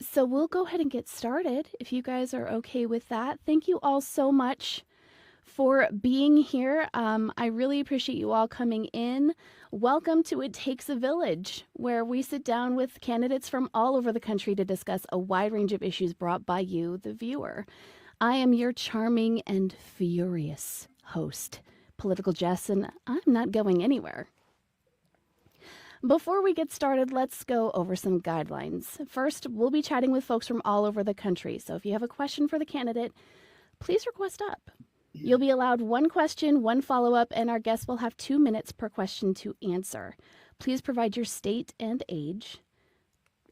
So we'll go ahead and get started if you guys are okay with that. Thank you all so much for being here. I really appreciate you all coming in. Welcome to It Takes a Village, where we sit down with candidates from all over the country to discuss a wide range of issues brought by you, the viewer. I am your charming and furious host, Political Jess, and I'm not going anywhere. Before we get started, let's go over some guidelines. First, we'll be chatting with folks from all over the country, so if you have a question for the candidate, please request up. You'll be allowed one question, one follow-up, and our guests will have 2 minutes per question to answer. Please provide your state and age,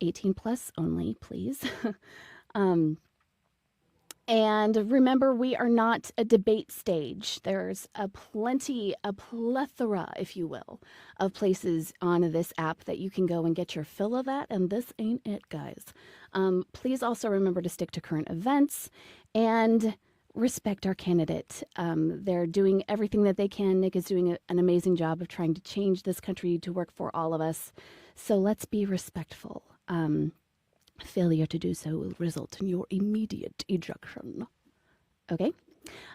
18 plus only, please. And remember, we are not a debate stage. There's a plethora, if you will, of places on this app that you can go and get your fill of that, and this ain't it, guys. Please also remember to stick to current events and respect our candidate. They're doing everything that they can. Nick is doing an amazing job of trying to change this country to work for all of us. So let's be respectful. Failure to do so will result in your immediate ejection. Okay?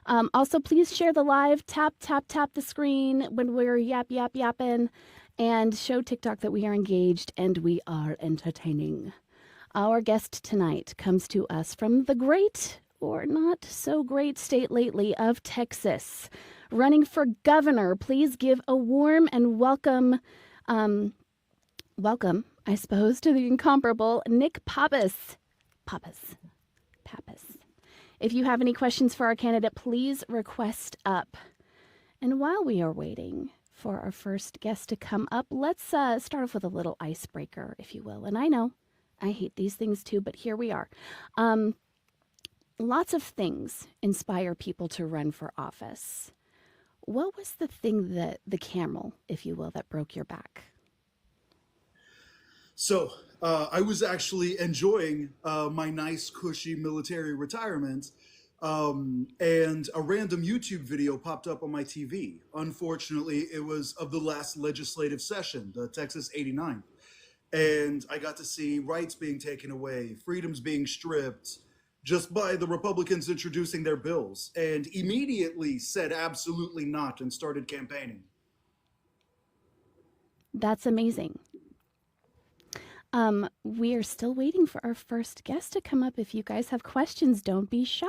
Also, please share the live. Tap the screen when we're yapping. And show TikTok that we are engaged and we are entertaining. Our guest tonight comes to us from the great or not so great state lately of Texas. Running for governor, please give a warm and welcome, I suppose, to the incomparable Nick Pappas. Pappas. If you have any questions for our candidate, please request up. And while we are waiting for our first guest to come up, let's start off with a little icebreaker, if you will. And I know I hate these things too, but here we are. Lots of things inspire people to run for office. What was the thing that, the camel, if you will, that broke your back? So I was actually enjoying my nice, cushy military retirement, and a random YouTube video popped up on my TV. Unfortunately, it was of the last legislative session, the Texas 89. And I got to see rights being taken away, freedoms being stripped, just by the Republicans introducing their bills, and immediately said absolutely not and started campaigning. That's amazing. We are still waiting for our first guest to come up. If you guys have questions, don't be shy.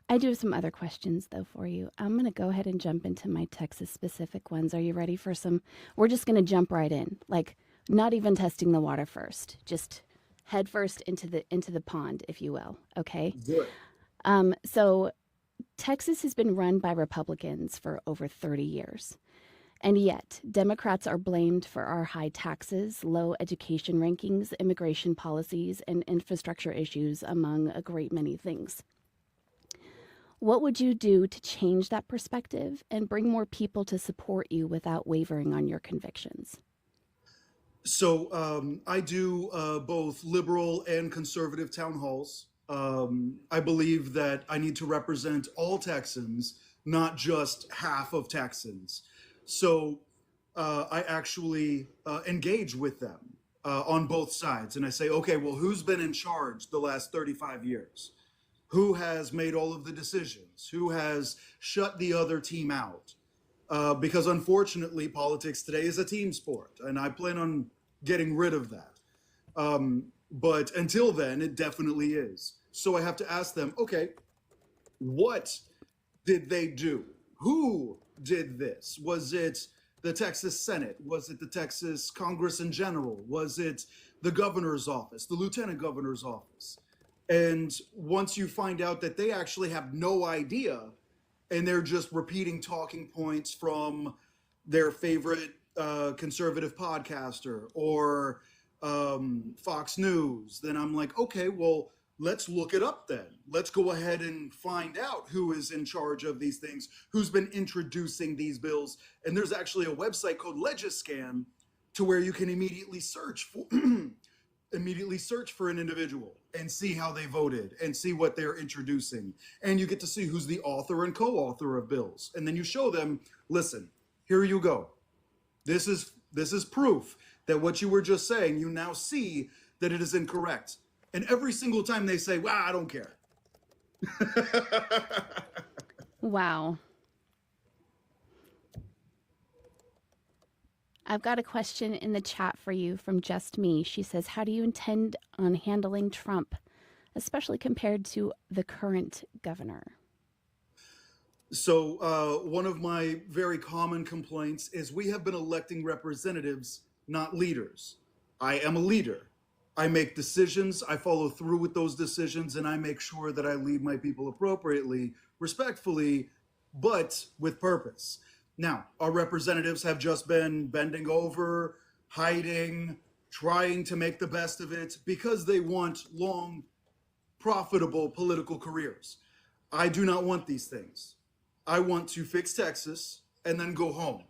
I do have some other questions, though, for you. I'm going to go ahead and jump into my Texas-specific ones. Are you ready for some? We're just going to jump right in, like not even testing the water first, just head first into the pond, if you will. Okay. Good. So Texas has been run by Republicans for over 30 years. And yet, Democrats are blamed for our high taxes, low education rankings, immigration policies, and infrastructure issues, among a great many things. What would you do to change that perspective and bring more people to support you without wavering on your convictions? So I do both liberal and conservative town halls. I believe that I need to represent all Texans, not just half of Texans. So I actually engage with them on both sides. And I say, okay, well, who's been in charge the last 35 years? Who has made all of the decisions? Who has shut the other team out? Because unfortunately, politics today is a team sport, and I plan on getting rid of that. But until then, it definitely is. So I have to ask them, okay, what did they do? Who did this? Was it the Texas Senate? Was it the Texas Congress in general? Was it the governor's office, the lieutenant governor's office? And once you find out that they actually have no idea, and they're just repeating talking points from their favorite conservative podcaster or Fox News, then I'm like, okay, well, let's look it up then. Let's go ahead and find out who is in charge of these things, who's been introducing these bills. And there's actually a website called Legiscan to where you can immediately search for an individual and see how they voted and see what they're introducing. And you get to see who's the author and co-author of bills. And then you show them, listen, here you go. This is proof that what you were just saying, you now see that it is incorrect. And every single time they say, well, I don't care. Wow. I've got a question in the chat for you from Just Me. She says, how do you intend on handling Trump, especially compared to the current governor? So one of my very common complaints is we have been electing representatives, not leaders. I am a leader. I make decisions, I follow through with those decisions, and I make sure that I lead my people appropriately, respectfully, but with purpose. Now, our representatives have just been bending over, hiding, trying to make the best of it because they want long, profitable political careers. I do not want these things. I want to fix Texas and then go home.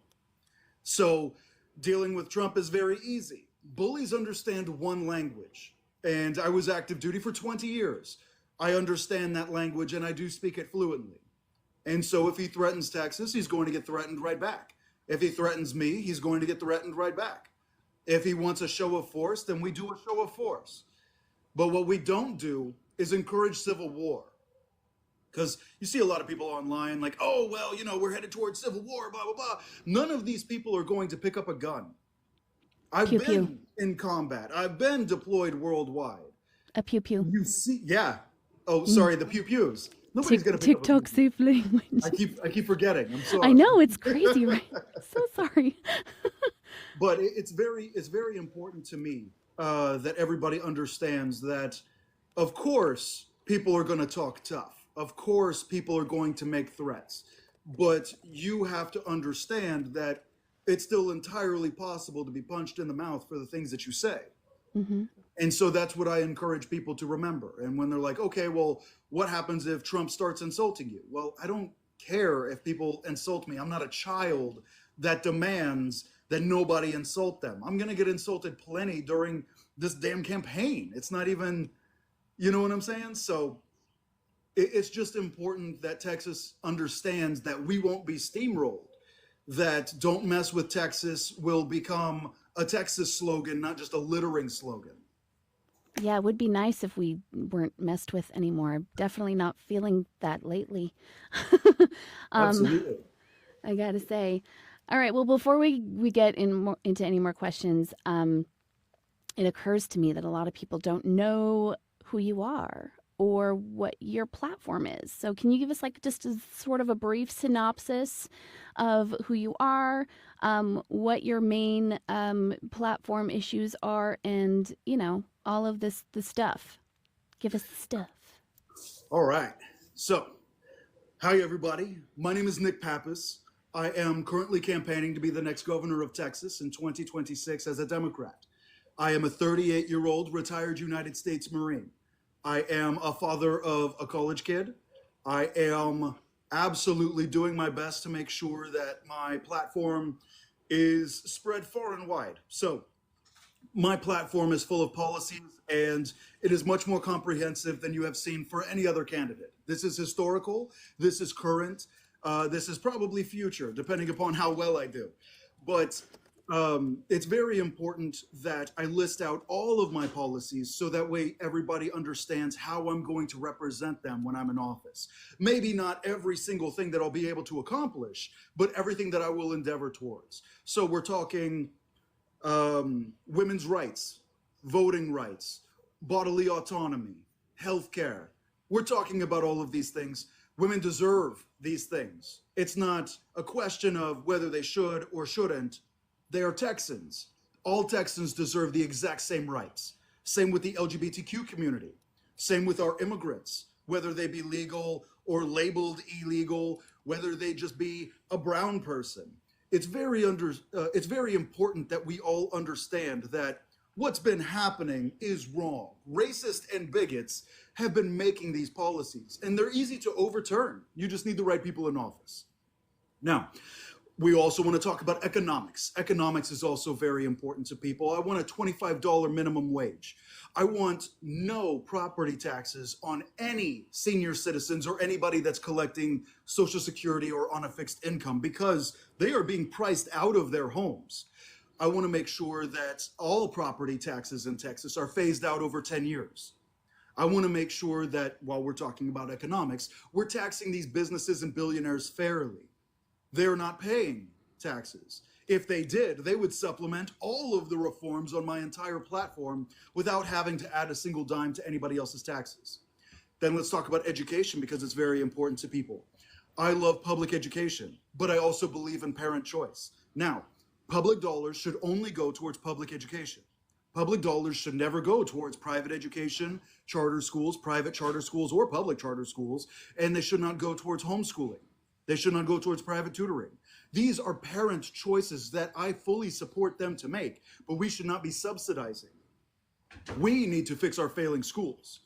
So dealing with Trump is very easy. Bullies understand one language, and I was active duty for 20 years. I understand that language and I do speak it fluently. And so if he threatens Texas, he's going to get threatened right back. If he threatens me, he's going to get threatened right back. If he wants a show of force, then we do a show of force. But what we don't do is encourage civil war. Because you see a lot of people online like, oh, well, we're headed towards civil war, blah, blah, blah. None of these people are going to pick up a gun. I've Pew, been pew. in combat. I've been deployed worldwide. A pew pew. You see, yeah. Oh, sorry, the pew pews. Nobody's going to pick TikTok up a pew. safe language. I keep forgetting. I'm sorry. I know, it's crazy, right? So sorry. But it's very important to me that everybody understands that, of course, people are going to talk tough. Of course, people are going to make threats. But you have to understand that it's still entirely possible to be punched in the mouth for the things that you say. Mm-hmm. And so that's what I encourage people to remember. And when they're like, okay, well, what happens if Trump starts insulting you? Well, I don't care if people insult me. I'm not a child that demands that nobody insult them. I'm going to get insulted plenty during this damn campaign. It's not even, you know what I'm saying? So it's just important that Texas understands that we won't be steamrolled, that don't mess with Texas will become a Texas slogan, not just a littering slogan. Yeah, it would be nice if we weren't messed with anymore. Definitely not feeling that lately. Absolutely. I gotta say. All right, well, before we get into any more questions, it occurs to me that a lot of people don't know who you are or what your platform is. So can you give us like just a sort of a brief synopsis of who you are, what your main platform issues are, and, all of the stuff. Give us the stuff. All right. So, hi, everybody. My name is Nick Pappas. I am currently campaigning to be the next governor of Texas in 2026 as a Democrat. I am a 38-year-old retired United States Marine. I am a father of a college kid. I am absolutely doing my best to make sure that my platform is spread far and wide. So my platform is full of policies, and it is much more comprehensive than you have seen for any other candidate. This is historical, this is current, this is probably future, depending upon how well I do. But it's very important that I list out all of my policies so that way everybody understands how I'm going to represent them when I'm in office. Maybe not every single thing that I'll be able to accomplish, but everything that I will endeavor towards. So we're talking women's rights, voting rights, bodily autonomy, healthcare. We're talking about all of these things. Women deserve these things. It's not a question of whether they should or shouldn't. They are Texans. All Texans deserve the exact same rights. Same with the LGBTQ community. Same with our immigrants, whether they be legal or labeled illegal, whether they just be a brown person. It's very important that we all understand that what's been happening is wrong. Racists and bigots have been making these policies, and they're easy to overturn. You just need the right people in office. Now, we also want to talk about economics. Economics is also very important to people. I want a $25 minimum wage. I want no property taxes on any senior citizens or anybody that's collecting Social Security or on a fixed income, because they are being priced out of their homes. I want to make sure that all property taxes in Texas are phased out over 10 years. I want to make sure that while we're talking about economics, we're taxing these businesses and billionaires fairly. They're not paying taxes. If they did, they would supplement all of the reforms on my entire platform without having to add a single dime to anybody else's taxes. Then let's talk about education because it's very important to people. I love public education, but I also believe in parent choice. Now, public dollars should only go towards public education. Public dollars should never go towards private education, charter schools, private charter schools, or public charter schools, and they should not go towards homeschooling. They should not go towards private tutoring. These are parent choices that I fully support them to make, but we should not be subsidizing. We need to fix our failing schools.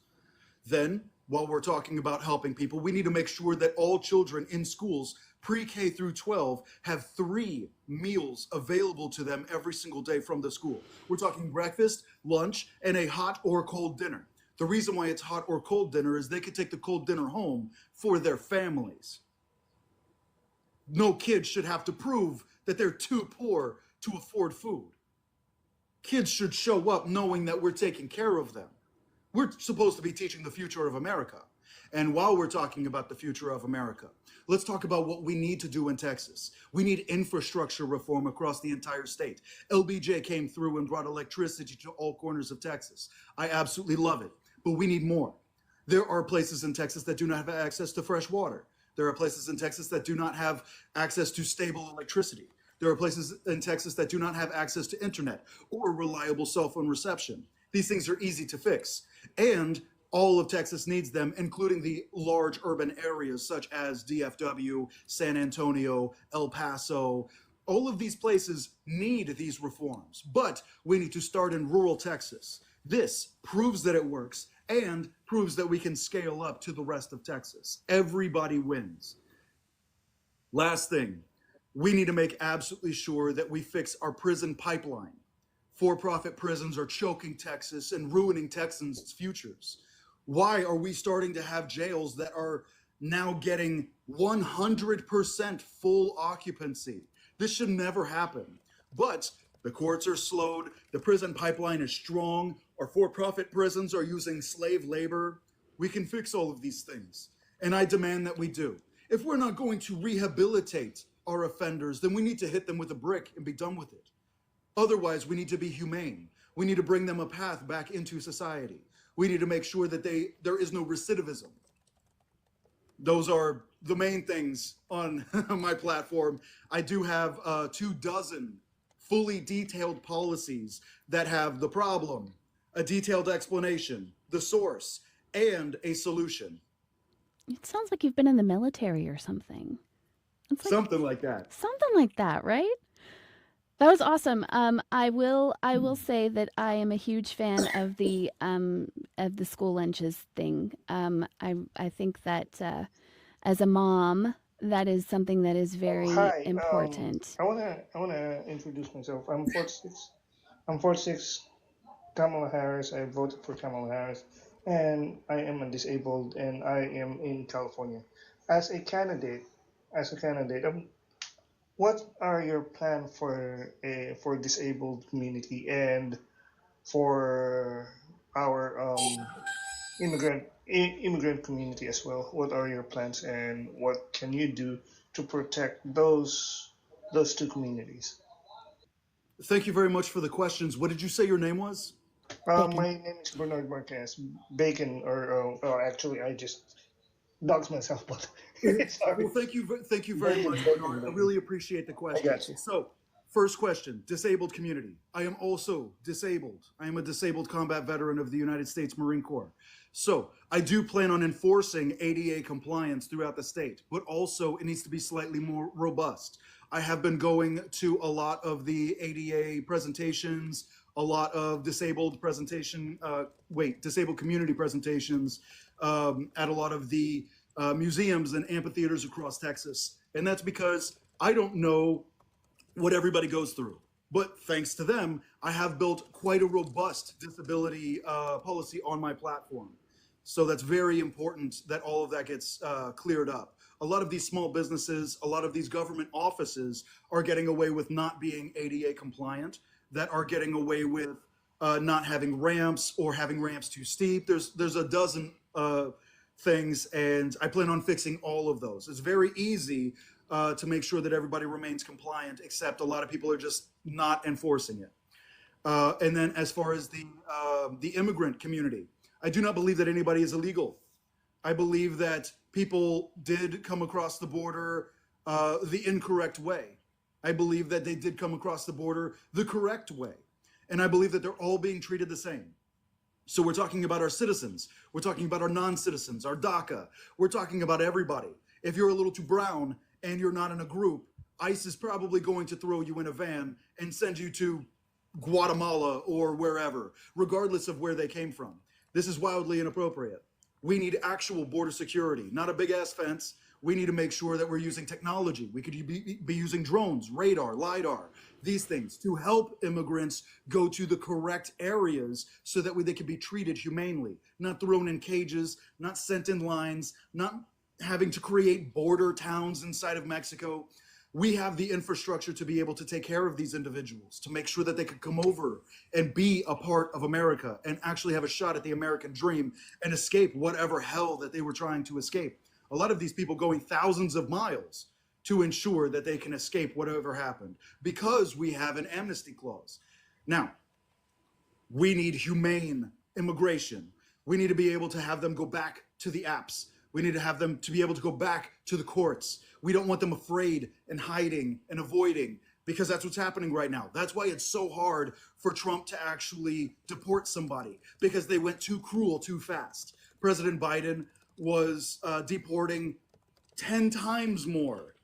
Then, while we're talking about helping people, we need to make sure that all children in schools, pre-K through 12, have 3 meals available to them every single day from the school. We're talking breakfast, lunch, and a hot or cold dinner. The reason why it's hot or cold dinner is they could take the cold dinner home for their families. No kid should have to prove that they're too poor to afford food. Kids should show up knowing that we're taking care of them. We're supposed to be teaching the future of America. And while we're talking about the future of America, let's talk about what we need to do in Texas. We need infrastructure reform across the entire state. LBJ came through and brought electricity to all corners of Texas. I absolutely love it, but we need more. There are places in Texas that do not have access to fresh water. There are places in Texas that do not have access to stable electricity. There are places in Texas that do not have access to internet or reliable cell phone reception. These things are easy to fix. And all of Texas needs them, including the large urban areas such as DFW, San Antonio, El Paso. All of these places need these reforms, but we need to start in rural Texas. This proves that it works and proves that we can scale up to the rest of Texas. Everybody wins. Last thing, we need to make absolutely sure that we fix our prison pipeline. For-profit prisons are choking Texas and ruining Texans' futures. Why are we starting to have jails that are now getting 100% full occupancy? This should never happen. But the courts are slowed, the prison pipeline is strong, our for-profit prisons are using slave labor. We can fix all of these things, and I demand that we do. If we're not going to rehabilitate our offenders, then we need to hit them with a brick and be done with it. Otherwise, we need to be humane. We need to bring them a path back into society. We need to make sure that there is no recidivism. Those are the main things on my platform. I do have 24 fully detailed policies that have the problem, a detailed explanation, the source, and a solution. It sounds like you've been in the military or something. It's like Something like that. something like that, right? That was awesome. I will say that I am a huge fan of the school lunches thing. I think that as a mom, that is something that is very Hi. important. I wanna introduce myself. I'm 46. I'm 46. Kamala Harris. I voted for Kamala Harris, and I am a disabled, and I am in California. As a candidate, as a candidate, what are your plans for disabled community and for our immigrant community as well? What are your plans, and what can you do to protect those two communities? Thank you very much for the questions. What did you say your name was? Bacon. My name is Bernard Marquez. Bacon, or actually, I just dogs myself, but sorry. Well, thank you very Bacon, much, bacon, Bernard. I bacon. really appreciate the I question. got you. So, first question, disabled community. I am also disabled. I am a disabled combat veteran of the United States Marine Corps. So, I do plan on enforcing ADA compliance throughout the state, but also it needs to be slightly more robust. I have been going to a lot of the ADA presentations, a lot of disabled community presentations at a lot of the museums and amphitheaters across Texas. And that's because I don't know what everybody goes through. But thanks to them, I have built quite a robust disability policy on my platform. So that's very important that all of that gets cleared up. a lot of these small businesses, a lot of these government offices are getting away with not being ADA compliant, that are getting away with not having ramps or having ramps too steep. There's a dozen things, and I plan on fixing all of those. It's very easy to make sure that everybody remains compliant, except a lot of people are just not enforcing it. And then as far as the immigrant community, I do not believe that anybody is illegal. I believe that people did come across the border the incorrect way. I believe that they did come across the border the correct way. And I believe that they're all being treated the same. So we're talking about our citizens. We're talking about our non-citizens, our DACA. We're talking about everybody. If you're a little too brown and you're not in a group, ICE is probably going to throw you in a van and send you to Guatemala or wherever, regardless of where they came from. This is wildly inappropriate. We need actual border security, not a big ass fence. We need to make sure that we're using technology. We could be using drones, radar, LiDAR, these things to help immigrants go to the correct areas so that they can be treated humanely, not thrown in cages, not sent in lines, not having to create border towns inside of Mexico. We have the infrastructure to be able to take care of these individuals, to make sure that they could come over and be a part of America and actually have a shot at the American dream and escape whatever hell that they were trying to escape. A lot of these people going thousands of miles to ensure that they can escape whatever happened because we have an amnesty clause. Now, we need humane immigration. We need to be able to have them go back to the apps. We need to have them to be able to go back to the courts. We don't want them afraid and hiding and avoiding, because that's what's happening right now. That's why it's so hard for Trump to actually deport somebody, because they went too cruel too fast. President Biden was deporting 10 times more,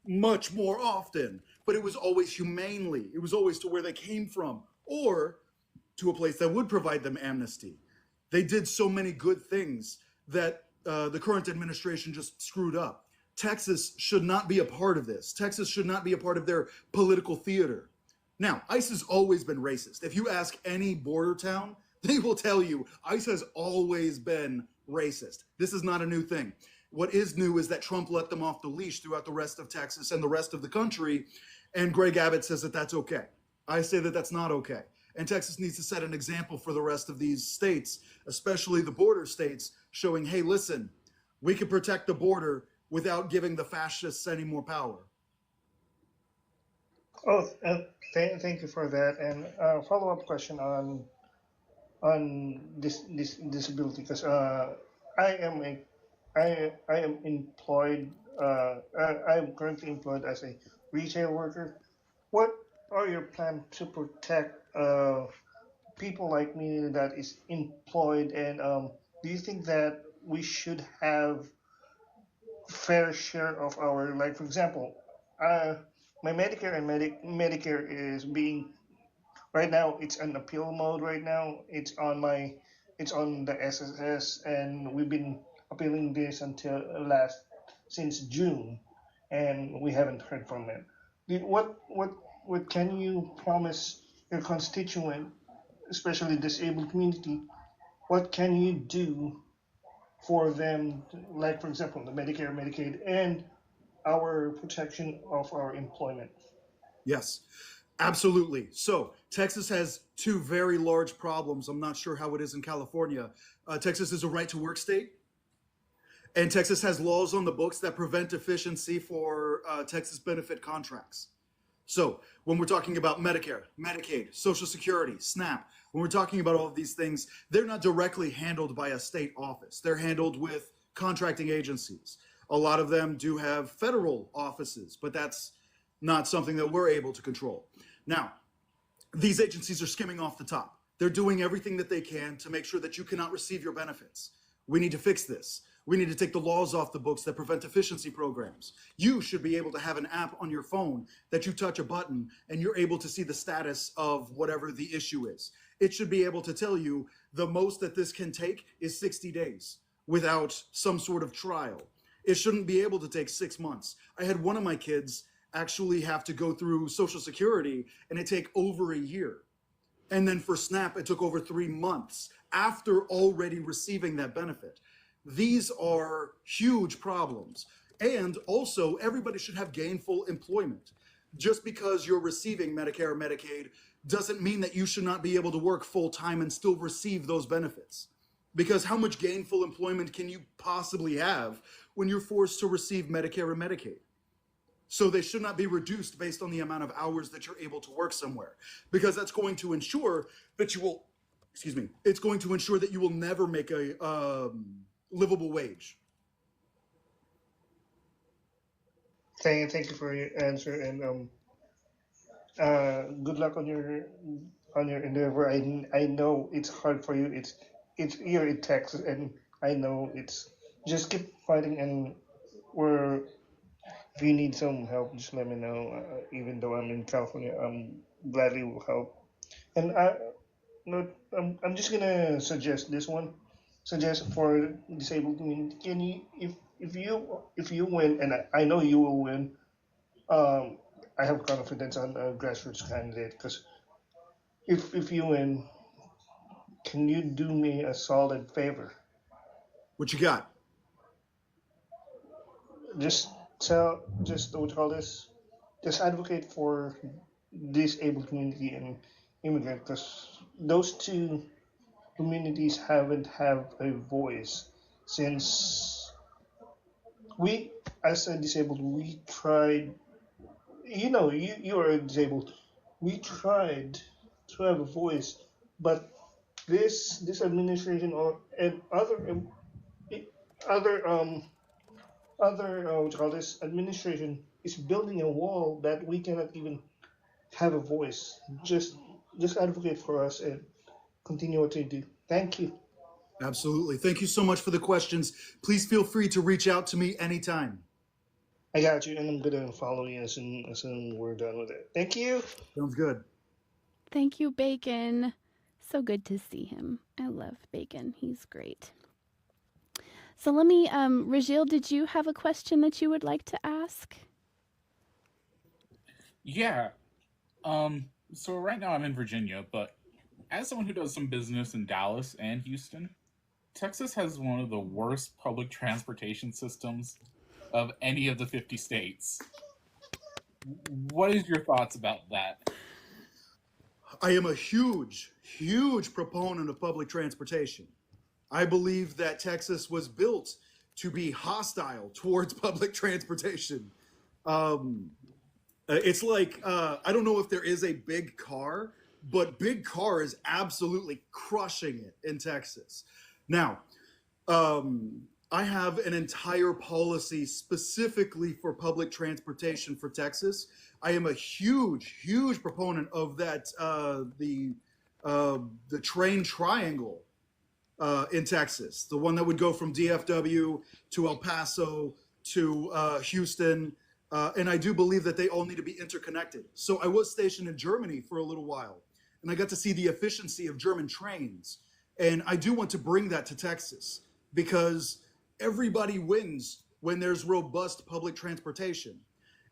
much more often, but it was always humanely. It was always to where they came from or to a place that would provide them amnesty. They did so many good things that the current administration just screwed up. Texas should not be a part of this. Texas should not be a part of their political theater. Now, ICE has always been racist. If you ask any border town, they will tell you ICE has always been racist. This is not a new thing. What is new is that Trump let them off the leash throughout the rest of Texas and the rest of the country, and Greg Abbott says that that's okay. I say that that's not okay. And Texas needs to set an example for the rest of these states, especially the border states, showing, hey, listen, we can protect the border without giving the fascists any more power. Oh, thank you for that. And follow-up question on this disability, because I am employed. I am currently employed as a retail worker. What are your plans to protect people like me that is employed? And do you think that we should have fair share of our, like, for example, my Medicare and Medicare is being, right now it's an appeal mode. Right now it's on the SSS, and we've been appealing this since June, and we haven't heard from it. What can you promise your constituent, especially disabled community? What can you do for them, like, for example, the Medicare, Medicaid, and our protection of our employment? Yes, absolutely. So Texas has two very large problems. I'm not sure how it is in California. Texas is a right to work state, and Texas has laws on the books that prevent efficiency for Texas benefit contracts. So when we're talking about Medicare, Medicaid, Social Security, SNAP, when we're talking about all of these things, they're not directly handled by a state office. They're handled with contracting agencies. A lot of them do have federal offices, but that's not something that we're able to control. Now, these agencies are skimming off the top. They're doing everything that they can to make sure that you cannot receive your benefits. We need to fix this. We need to take the laws off the books that prevent efficiency programs. You should be able to have an app on your phone that you touch a button and you're able to see the status of whatever the issue is. It should be able to tell you the most that this can take is 60 days without some sort of trial. It shouldn't be able to take 6 months. I had one of my kids actually have to go through Social Security and it take over a year. And then for SNAP, it took over 3 months after already receiving that benefit. These are huge problems. And also, everybody should have gainful employment. Just because you're receiving Medicare or Medicaid doesn't mean that you should not be able to work full time and still receive those benefits. Because how much gainful employment can you possibly have when you're forced to receive Medicare or Medicaid? So they should not be reduced based on the amount of hours that you're able to work somewhere, because that's going to ensure that you will, excuse me, it's going to ensure that you will never make a livable wage. Thank you for your answer, and good luck on your endeavor. I know it's hard for you. It's here in Texas, and I know it's just keep fighting. And we're if you need some help, just let me know. Even though I'm in California, I'm gladly will help. And no, I'm just gonna suggest this one. Suggest for disabled community. Can you if you win, and I know you will win. Um, I have confidence on a grassroots candidate because if you win, can you do me a solid favor? What you got? Just just what you call this, just advocate for disabled community and immigrant because those two communities haven't have a voice since we as a disabled we tried you are disabled we tried to have a voice but this administration or and other what you call this administration is building a wall that we cannot even have a voice. Just advocate for us and continue what you do. Thank you. Absolutely. Thank you so much for the questions. Please feel free to reach out to me anytime. I got you, and I'm gonna follow you as soon we're done with it. Thank you. Sounds good. Thank you, Bacon. So good to see him. I love Bacon. He's great. So let me, Rajil, did you have a question that you would like to ask? Yeah. So right now I'm in Virginia, but as someone who does some business in Dallas and Houston, Texas has one of the worst public transportation systems of any of the 50 states. What is your thoughts about that? I am a huge, huge proponent of public transportation. I believe that Texas was built to be hostile towards public transportation. Um, it's like, I don't know if there is a big car, but big car is absolutely crushing it in Texas. Now, I have an entire policy specifically for public transportation for Texas. I am a huge, huge proponent of that, the train triangle in Texas, the one that would go from DFW to El Paso to Houston. And I do believe that they all need to be interconnected. So I was stationed in Germany for a little while, and I got to see the efficiency of German trains. And I do want to bring that to Texas because everybody wins when there's robust public transportation.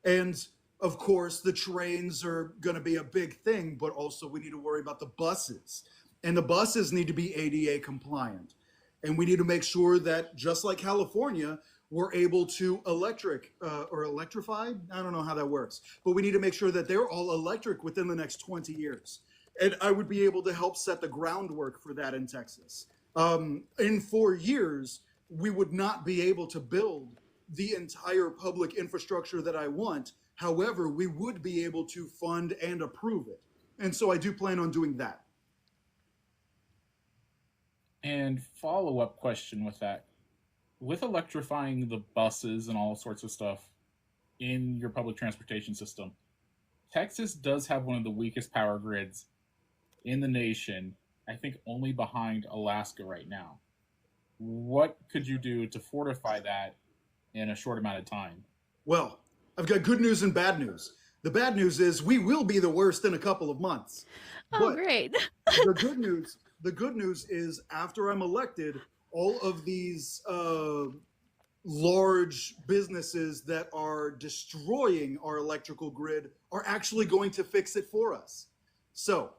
And of course, the trains are going to be a big thing, but also we need to worry about the buses. And the buses need to be ADA compliant. And we need to make sure that, just like California, we're able to or electrify. I don't know how that works, but we need to make sure that they're all electric within the next 20 years. And I would be able to help set the groundwork for that in Texas. In 4 years, we would not be able to build the entire public infrastructure that I want. However, we would be able to fund and approve it. And so I do plan on doing that. And follow-up question with that. With electrifying the buses and all sorts of stuff in your public transportation system, Texas does have one of the weakest power grids in the nation, I think only behind Alaska right now. What could you do to fortify that in a short amount of time? Well, I've got good news and bad news. The bad news is we will be the worst in a couple of months. Oh, But great. the good news is after I'm elected, all of these large businesses that are destroying our electrical grid are actually going to fix it for us. So,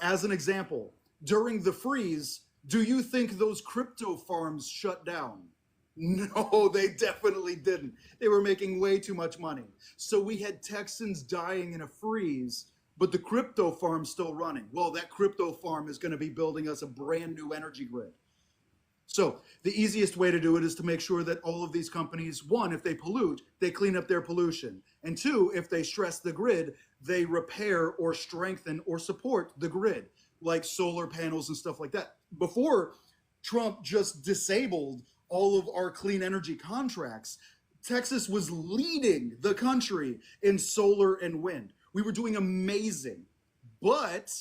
as an example, during the freeze, do you think those crypto farms shut down? No, they definitely didn't. They were making way too much money. So we had Texans dying in a freeze, but the crypto farm's still running. Well, that crypto farm is going to be building us a brand new energy grid. So the easiest way to do it is to make sure that all of these companies, one, if they pollute, they clean up their pollution. And two, if they stress the grid, they repair or strengthen or support the grid, like solar panels and stuff like that. Before Trump just disabled all of our clean energy contracts, Texas was leading the country in solar and wind. We were doing amazing, but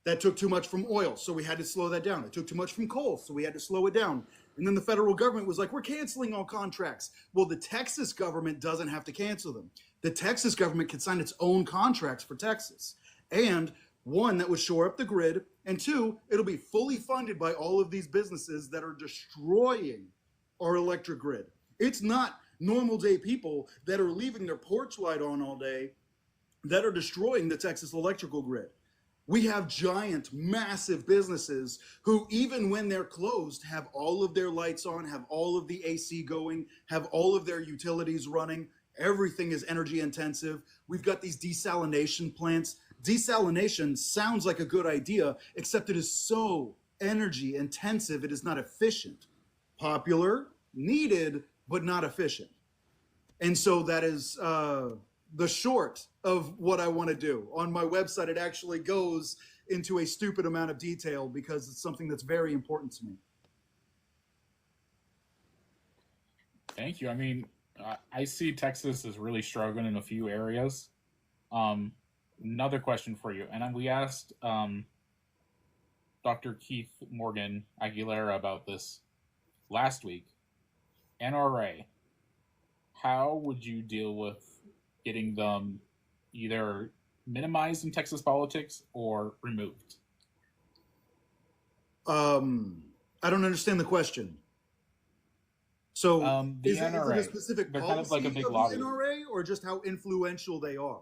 that took too much from oil, so we had to slow that down. It took too much from coal, so we had to slow it down. And then the federal government was like, we're canceling all contracts. Well, the Texas government doesn't have to cancel them. The Texas government can sign its own contracts for Texas. And one, that would shore up the grid. And two, it'll be fully funded by all of these businesses that are destroying our electric grid. It's not normal day people that are leaving their porch light on all day that are destroying the Texas electrical grid. We have giant, massive businesses who, even when they're closed, have all of their lights on, have all of the AC going, have all of their utilities running. Everything is energy intensive. We've got these desalination plants. Desalination sounds like a good idea, except it is so energy intensive, it is not efficient. Popular, needed, but not efficient. And so that is the short of what I want to do. On my website, it actually goes into a stupid amount of detail because it's something that's very important to me. Thank you. I mean, I see Texas is really struggling in a few areas. Another question for you, and we asked Dr. Keith Morgan Aguilera about this last week. NRA, how would you deal with getting them either minimized in Texas politics or removed? I don't understand the question. So The is NRA, it a specific they're policy kind of like a big of lobby. the NRA, or just how influential they are?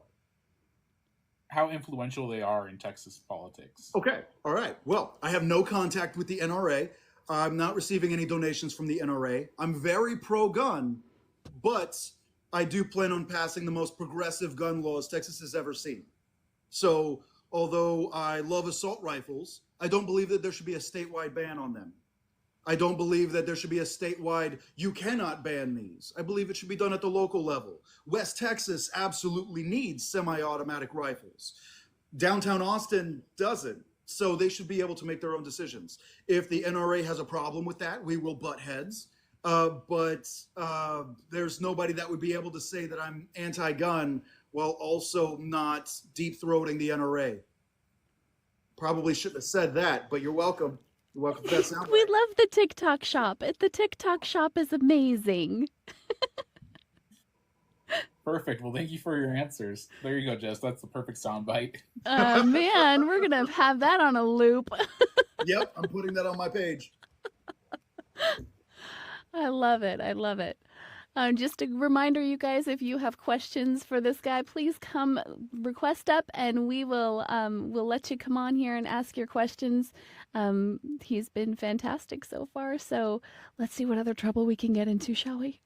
How influential they are in Texas politics. Okay, all right. Well, I have no contact with the NRA. I'm not receiving any donations from the NRA. I'm very pro-gun, but I do plan on passing the most progressive gun laws Texas has ever seen. So although I love assault rifles, I don't believe that there should be a statewide ban on them. I don't believe that there should be a statewide, you cannot ban these. I believe it should be done at the local level. West Texas absolutely needs semi-automatic rifles. Downtown Austin doesn't. So they should be able to make their own decisions. If the NRA has a problem with that, we will butt heads. But there's nobody that would be able to say that I'm anti-gun while also not deep-throating the NRA. Probably shouldn't have said that, but you're welcome. You're welcome for that sound. We love the TikTok shop. The TikTok shop is amazing. Perfect. Well, thank you for your answers. There you go, Jess. That's the perfect soundbite. Man, we're going to have that on a loop. Yep, I'm putting that on my page. I love it. I love it. Just a reminder, you guys, if you have questions for this guy, please come request up and we'll let you come on here and ask your questions. He's been fantastic so far. So let's see what other trouble we can get into, shall we?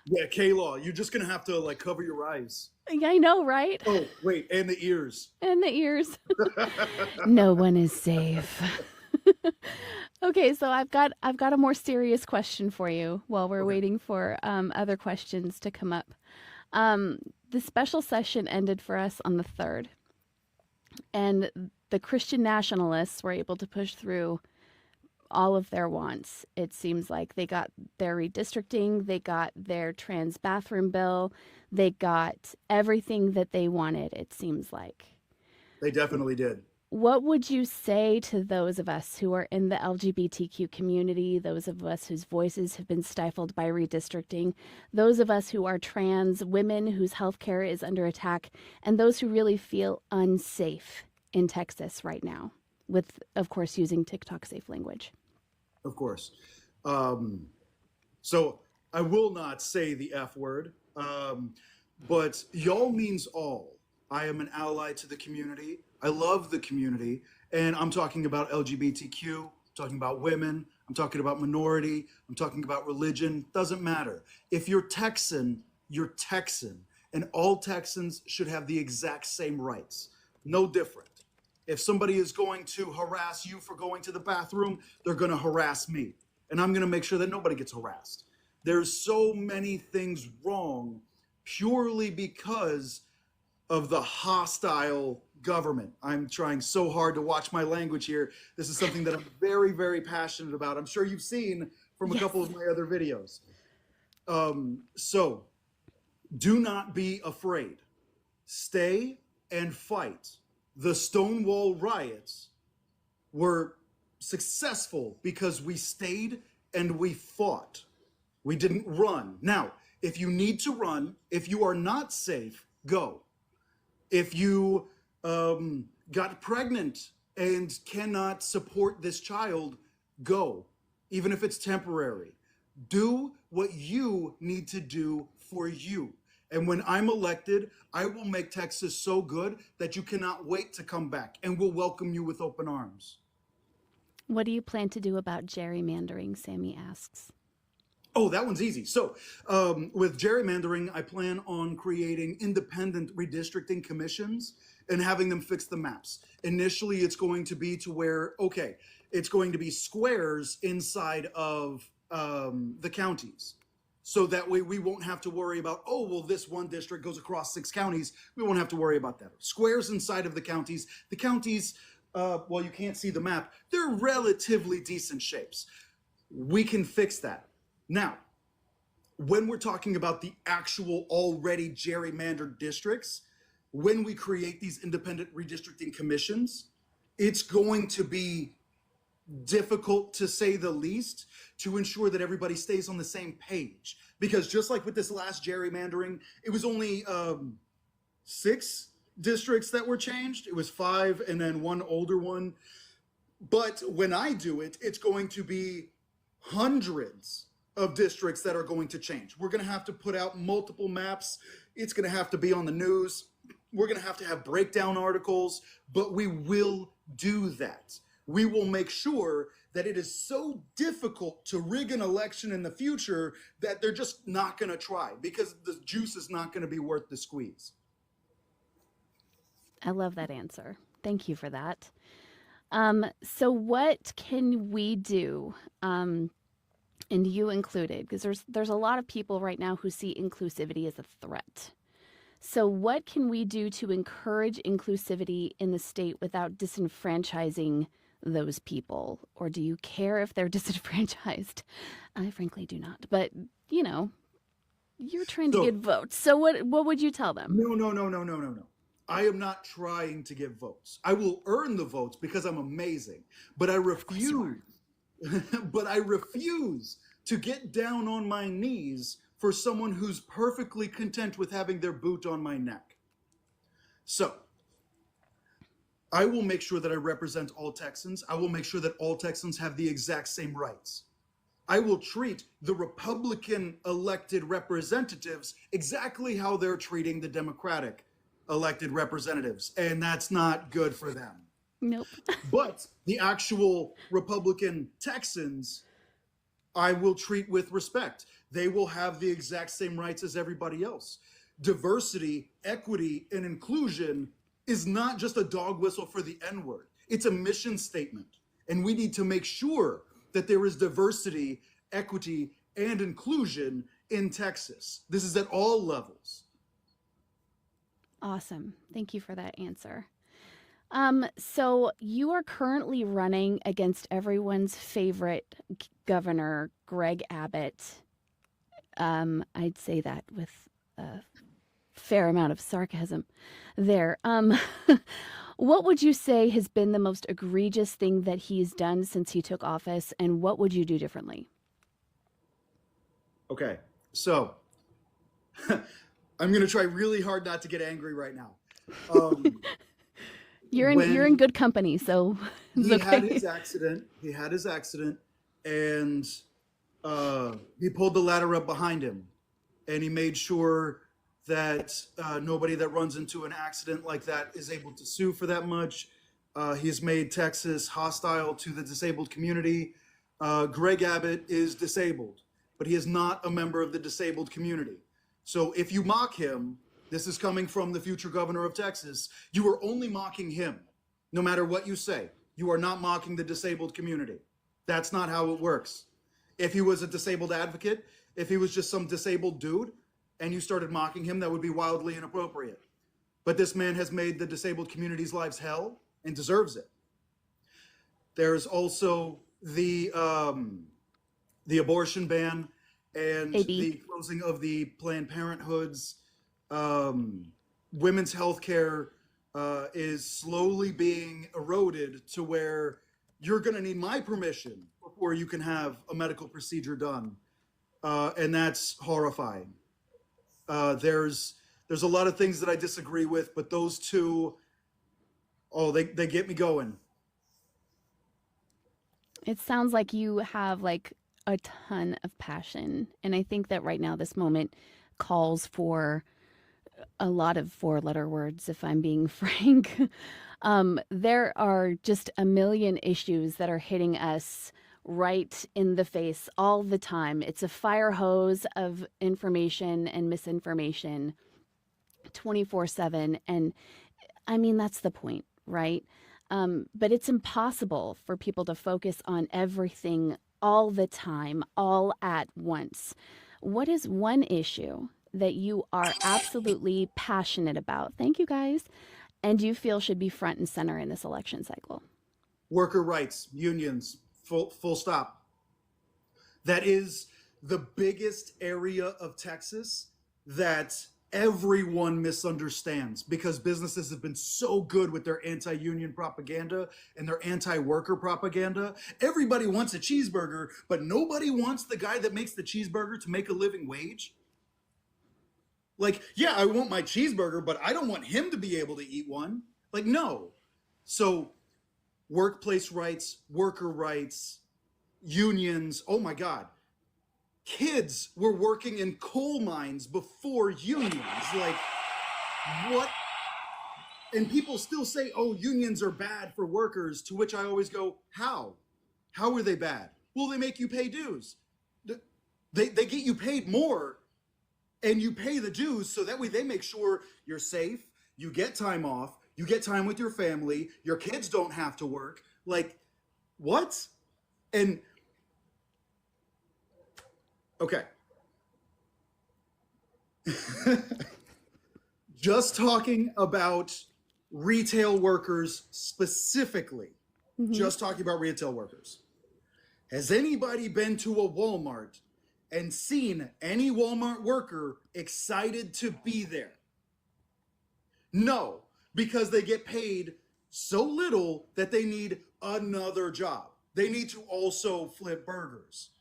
Yeah, K-Law, you're just going to have to like cover your eyes. Yeah, I know, right? Oh, wait, and the ears. And the ears. No one is safe. Okay, so I've got a more serious question for you while we're waiting for other questions to come up. The special session ended for us on the 3rd, and the Christian nationalists were able to push through all of their wants. It seems like they got their redistricting, they got their trans bathroom bill, they got everything that they wanted, it seems like. They definitely did. What would you say to those of us who are in the LGBTQ community, those of us whose voices have been stifled by redistricting, those of us who are trans women whose healthcare is under attack, and those who really feel unsafe in Texas right now, with, of course, using TikTok safe language? Of course. So I will not say the F word, but y'all means all. I am an ally to the community. I love the community. And I'm talking about LGBTQ, talking about women, I'm talking about minority, I'm talking about religion, doesn't matter. If you're Texan, you're Texan. And all Texans should have the exact same rights, no different. If somebody is going to harass you for going to the bathroom, they're going to harass me. And I'm going to make sure that nobody gets harassed. There's so many things wrong purely because of the hostile government. I'm trying so hard to watch my language here. This is something that I'm very, very passionate about. I'm sure you've seen from a couple of my other videos. So do not be afraid. Stay and fight. The Stonewall riots were successful because we stayed and we fought. We didn't run. Now, if you need to run, if you are not safe, go. If you got pregnant and cannot support this child, go, even if it's temporary. Do what you need to do for you. And when I'm elected, I will make Texas so good that you cannot wait to come back, and we'll welcome you with open arms. What do you plan to do about gerrymandering? Sammy asks. Oh, that one's easy. So with gerrymandering, I plan on creating independent redistricting commissions and having them fix the maps. Initially, it's going to be to where, okay, it's going to be squares inside of the counties. So that way we won't have to worry about, oh, well, this one district goes across 6 counties. We won't have to worry about that. Squares inside of the counties. The counties, well, you can't see the map. They're relatively decent shapes. We can fix that. Now, when we're talking about the actual already gerrymandered districts, when we create these independent redistricting commissions, it's going to be difficult, to say the least, to ensure that everybody stays on the same page. Because just like with this last gerrymandering, it was only 6 districts that were changed. It was 5 and then 1 older one. But when I do it, it's going to be hundreds of districts that are going to change. We're going to have to put out multiple maps. It's going to have to be on the news. We're going to have breakdown articles, but we will do that. We will make sure that it is so difficult to rig an election in the future that they're just not going to try, because the juice is not going to be worth the squeeze. I love that answer. Thank you for that. So what can we do, and you included, because there's a lot of people right now who see inclusivity as a threat. So what can we do to encourage inclusivity in the state without disenfranchising those people? Or do you care if they're disenfranchised? I frankly do not. But, you know, you're trying to get votes. So what would you tell them? No. I am not trying to get votes. I will earn the votes because I'm amazing. But I refuse. But I refuse to get down on my knees for someone who's perfectly content with having their boot on my neck. So I will make sure that I represent all Texans. I will make sure that all Texans have the exact same rights. I will treat the Republican elected representatives exactly how they're treating the Democratic elected representatives, and that's not good for them. Nope. But the actual Republican Texans, I will treat with respect. They will have the exact same rights as everybody else. Diversity, equity, and inclusion is not just a dog whistle for the N-word. It's a mission statement. And we need to make sure that there is diversity, equity, and inclusion in Texas. This is at all levels. Awesome. Thank you for that answer. So you are currently running against everyone's favorite governor, Greg Abbott. I'd say that with a fair amount of sarcasm there. What would you say has been the most egregious thing that he's done since he took office, and what would you do differently? Okay, so I'm going to try really hard not to get angry right now. You're in good company, so it's he okay. had his accident, and he pulled the ladder up behind him, and he made sure that nobody that runs into an accident like that is able to sue for that much. He's made Texas hostile to the disabled community. Greg Abbott is disabled, but he is not a member of the disabled community. So if you mock him, this is coming from the future governor of Texas, you are only mocking him. No matter what you say, you are not mocking the disabled community. That's not how it works. If he was a disabled advocate, if he was just some disabled dude, and you started mocking him, that would be wildly inappropriate. But this man has made the disabled community's lives hell and deserves it. There's also the abortion ban and AB. the closing of the Planned Parenthoods. Women's health care is slowly being eroded to where you're going to need my permission before you can have a medical procedure done. And that's horrifying. There's a lot of things that I disagree with, but those two, they get me going. It sounds like you have like a ton of passion. And I think that right now, this moment calls for a lot of four-letter words, if I'm being frank. There are just a million issues that are hitting us right in the face all the time. It's a fire hose of information and misinformation 24/7. And I mean, that's the point, right? But it's impossible for people to focus on everything all the time, all at once. What is one issue that you are absolutely passionate about? Thank you, guys. And you feel should be front and center in this election cycle? Worker rights, unions, full stop. That is the biggest area of Texas that everyone misunderstands, because businesses have been so good with their anti-union propaganda and their anti-worker propaganda. Everybody wants a cheeseburger, but nobody wants the guy that makes the cheeseburger to make a living wage. Like, yeah, I want my cheeseburger, but I don't want him to be able to eat one. Like, no. So workplace rights, worker rights, unions, oh my God. Kids were working in coal mines before unions. Like, what? And people still say, oh, unions are bad for workers, to which I always go, how? How are they bad? Well, they make you pay dues. They get you paid more, and you pay the dues, so that way they make sure you're safe, you get time off, you get time with your family, your kids don't have to work. Like, what? And okay. Just talking about retail workers specifically, just talking about retail workers. Has anybody been to a Walmart and seen any Walmart worker excited to be there? No, because they get paid so little that they need another job. They need to also flip burgers.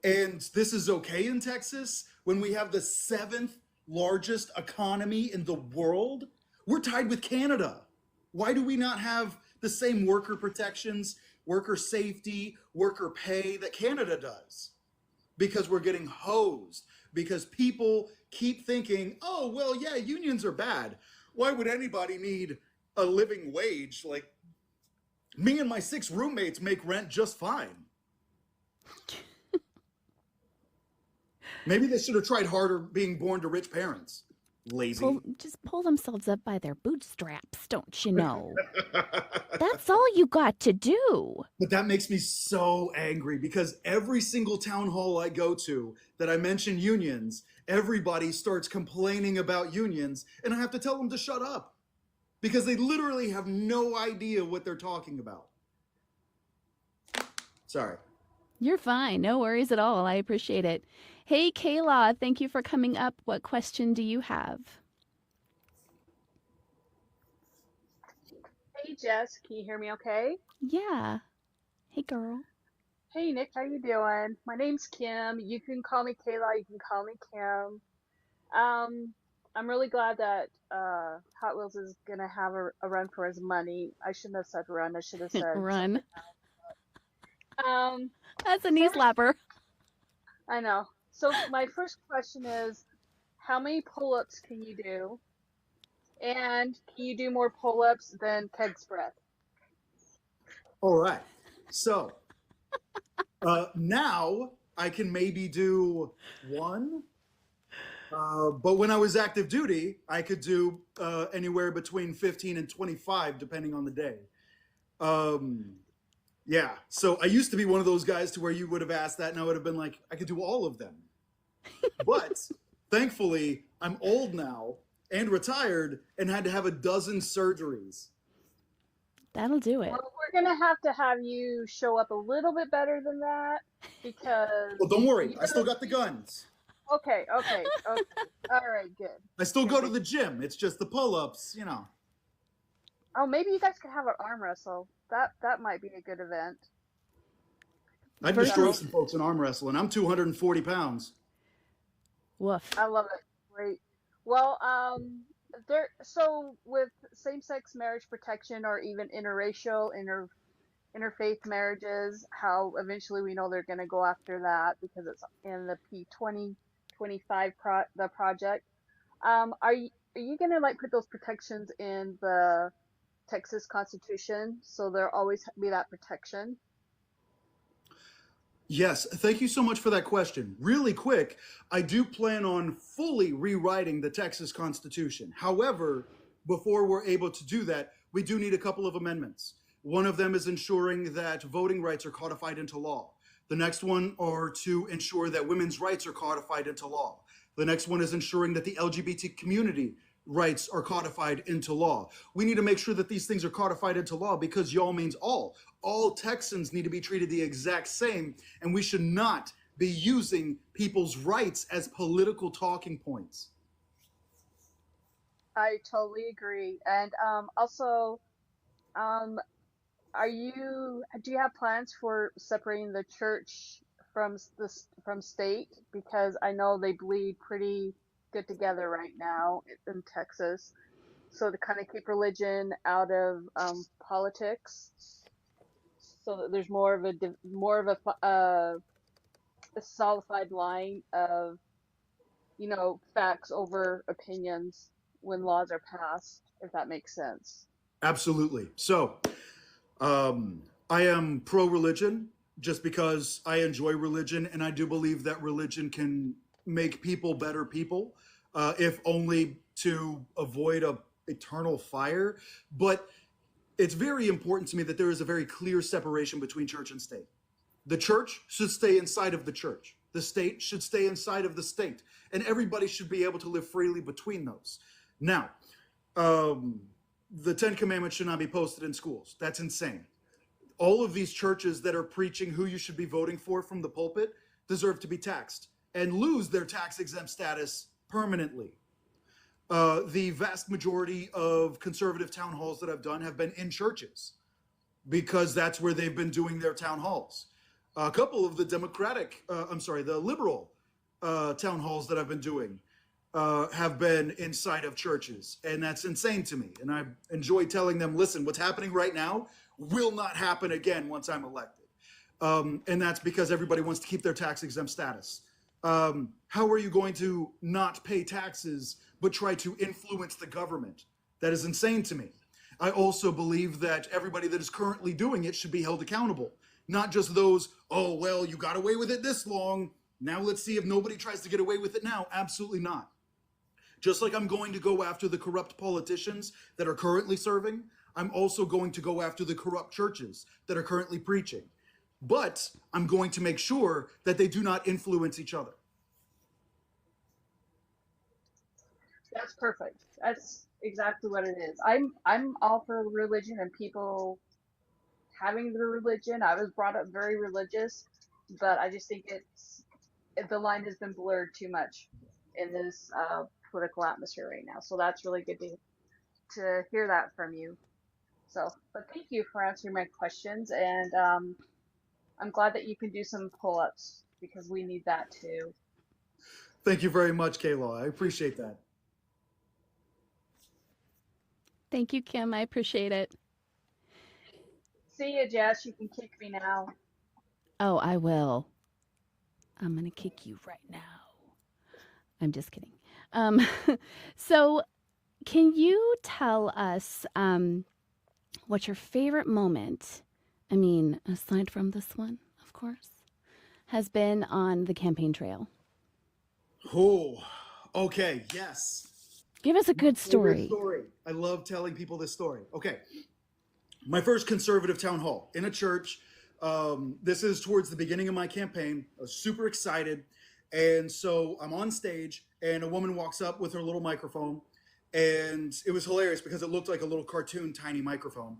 And this is okay in Texas when we have the 7th largest economy in the world? We're tied with Canada. Why do we not have the same worker protections, worker safety, worker pay that Canada does? Because we're getting hosed. Because people keep thinking, oh, well, yeah, unions are bad. Why would anybody need a living wage? Like, me and my 6 roommates make rent just fine. Maybe they should have tried harder being born to rich parents. Lazy. Just pull themselves up by their bootstraps, don't you know? That's all you got to do. But that makes me so angry, because every single town hall I go to that I mention unions, everybody starts complaining about unions, and I have to tell them to shut up, because they literally have no idea what they're talking about. Sorry. You're fine. No worries at all. I appreciate it. Hey, Kayla, thank you for coming up. What question do you have? Hey Jess, can you hear me okay? Yeah. Hey, girl. Hey Nick, how you doing? My name's Kim. You can call me Kayla, you can call me Kim. I'm really glad that Hot Wheels is gonna have a run for his money. I shouldn't have said run, I should have said Run. Um That's a knee slapper. I know. So my first question is, how many pull-ups can you do? And can you do more pull-ups than keg spread? All right. So Now I can maybe do one. But when I was active duty, I could do anywhere between 15 and 25, depending on the day. Um, yeah. So I used to be one of those guys to where you would have asked that, and I would have been like, I could do all of them. But thankfully, I'm old now and retired and had to have a dozen surgeries. That'll do it. Well, we're gonna have to have you show up a little bit better than that because Well, don't worry. I you're still got the guns. okay. Okay. Okay. All right. Good. I still Good. go to the gym. It's just the pull-ups, you know. Oh, maybe you guys could have an arm wrestle. That might be a good event. I'd First destroy of- some folks in arm wrestling. I'm 240 pounds. Woof. I love it. Great. Well, there. So with same-sex marriage protection or even interracial, interfaith marriages, how eventually we know they're going to go after that because it's in the P2025 the project. Are you going to like put those protections in the Texas Constitution so there'll always be that protection? Yes, thank you so much for that question. Really quick, I do plan on fully rewriting the Texas Constitution. However, before we're able to do that, we do need a couple of amendments. One of them is ensuring that voting rights are codified into law. The next one are to ensure that women's rights are codified into law. The next one is ensuring that the LGBT community rights are codified into law. We need to make sure that these things are codified into law because y'all means all. All Texans need to be treated the exact same, and we should not be using people's rights as political talking points. I totally agree. And also, um, do you have plans for separating the church from state? Because I know they bleed pretty good together right now in Texas. So to kind of keep religion out of politics, so that there's more of a solidified line of facts over opinions when laws are passed, if that makes sense. Absolutely. So, I am pro religion just because I enjoy religion, and I do believe that religion can make people better people, if only to avoid a eternal fire. But it's very important to me that there is a very clear separation between church and state. The church should stay inside of the church. The state should stay inside of the state, and everybody should be able to live freely between those. Now, the Ten Commandments should not be posted in schools. That's insane. All of these churches that are preaching who you should be voting for from the pulpit deserve to be taxed and lose their tax exempt status permanently. The vast majority of conservative town halls that I've done have been in churches because that's where they've been doing their town halls. A couple of the the liberal town halls that I've been doing have been inside of churches, and that's insane to me. And I enjoy telling them, listen, what's happening right now will not happen again once I'm elected. And that's because everybody wants to keep their tax exempt status. How are you going to not pay taxes but try to influence the government? That is insane to me. I also believe that everybody that is currently doing it should be held accountable, not just those, oh, well, you got away with it this long. Now let's see if nobody tries to get away with it now. Absolutely not. Just like I'm going to go after the corrupt politicians that are currently serving, I'm also going to go after the corrupt churches that are currently preaching. But I'm going to make sure that they do not influence each other. That's perfect. That's exactly what it is. I'm all for religion and people having their religion. I was brought up very religious, but I just think the line has been blurred too much in this political atmosphere right now. So that's really good to hear that from you. So, but thank you for answering my questions, and I'm glad that you can do some pull-ups because we need that too. Thank you very much, Kayla. I appreciate that. Thank you, Kim. I appreciate it. See ya, Jess. You can kick me now. Oh, I will. I'm going to kick you right now. I'm just kidding. So can you tell us what's your favorite moment? I mean, aside from this one, of course. has been on the campaign trail? Oh, okay, yes. Give us a My good favorite story. story. I love telling people this story. Okay, my first conservative town hall in a church. This is towards the beginning of my campaign. I was super excited. And so I'm on stage, and a woman walks up with her little microphone. And it was hilarious because it looked like a little cartoon, tiny microphone.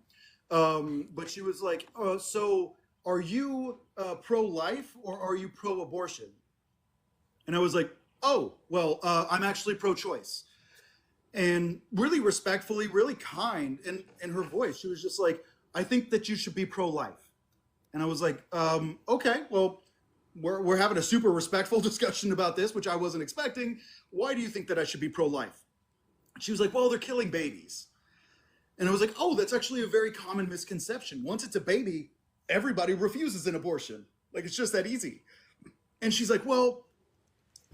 But she was like, so are you pro life or are you pro abortion? And I was like, oh, well, I'm actually pro choice. And really respectfully, really kind in her voice, she was just like, I think that you should be pro life. And I was like, okay, well, we're having a super respectful discussion about this, which I wasn't expecting. Why do you think that I should be pro life? She was like, well, they're killing babies. And I was like, oh, that's actually a very common misconception. Once it's a baby, everybody refuses an abortion. Like, it's just that easy. And she's like, well,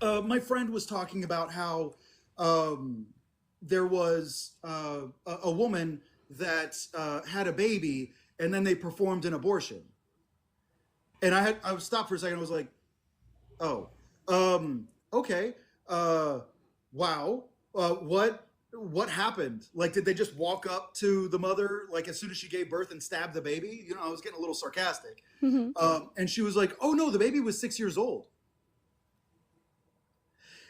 my friend was talking about how there was a woman that had a baby and then they performed an abortion. And I was stopped for a second. I was like, oh, okay. Wow. What happened? Like, did they just walk up to the mother, like, as soon as she gave birth and stab the baby? You know, I was getting a little sarcastic. Mhm. And she was like, oh no, the baby was 6 years old.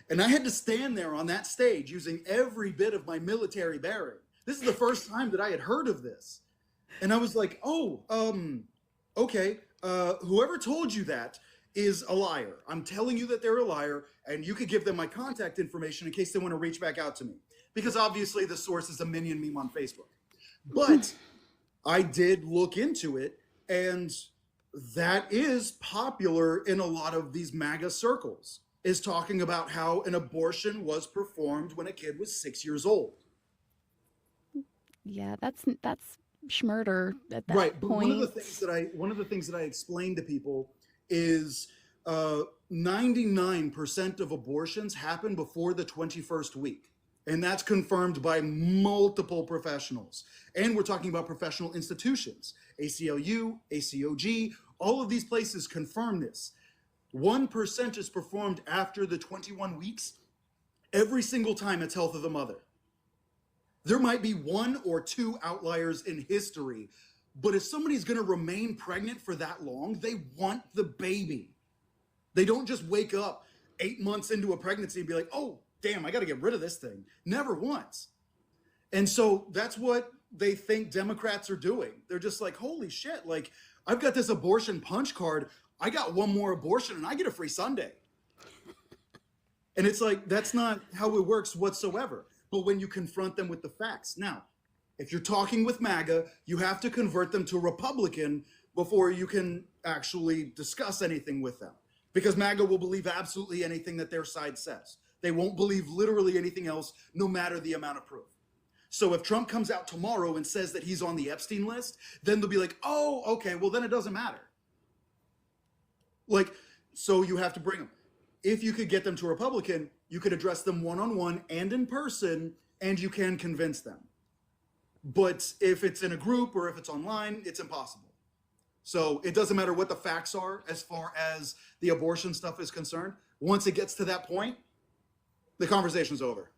And I had to stand there on that stage using every bit of my military bearing. This is the first time that I had heard of this. And I was like, oh, okay. Whoever told you that is a liar. I'm telling you that they're a liar, and you could give them my contact information in case they want to reach back out to me. Because obviously the source is a minion meme on Facebook. But I did look into it, and that is popular in a lot of these MAGA circles, is talking about how an abortion was performed when a kid was 6 years old. Yeah, that's schmurder at that Right, but point. one of the things that I explain to people is 99% of abortions happen before the 21st week. And that's confirmed by multiple professionals. And we're talking about professional institutions. ACLU, ACOG, all of these places confirm this. 1% is performed after the 21 weeks. Every single time it's health of the mother. There might be 1 or 2 outliers in history, but if somebody's going to remain pregnant for that long, they want the baby. They don't just wake up 8 months into a pregnancy and be like, oh, damn, I got to get rid of this thing. Never once. And so that's what they think Democrats are doing. They're just like, holy shit, like, I've got this abortion punch card. I got one more abortion and I get a free Sunday. And it's like, that's not how it works whatsoever. But when you confront them with the facts. Now, if you're talking with MAGA, you have to convert them to Republican before you can actually discuss anything with them. Because MAGA will believe absolutely anything that their side says. They won't believe literally anything else, no matter the amount of proof. So if Trump comes out tomorrow and says that he's on the Epstein list, then they'll be like, oh, okay, well then it doesn't matter. Like, so you have to bring them. If you could get them to Republican, you could address them one-on-one and in person, and you can convince them. But if it's in a group or if it's online, it's impossible. So it doesn't matter what the facts are as far as the abortion stuff is concerned. Once it gets to that point, the conversation's over.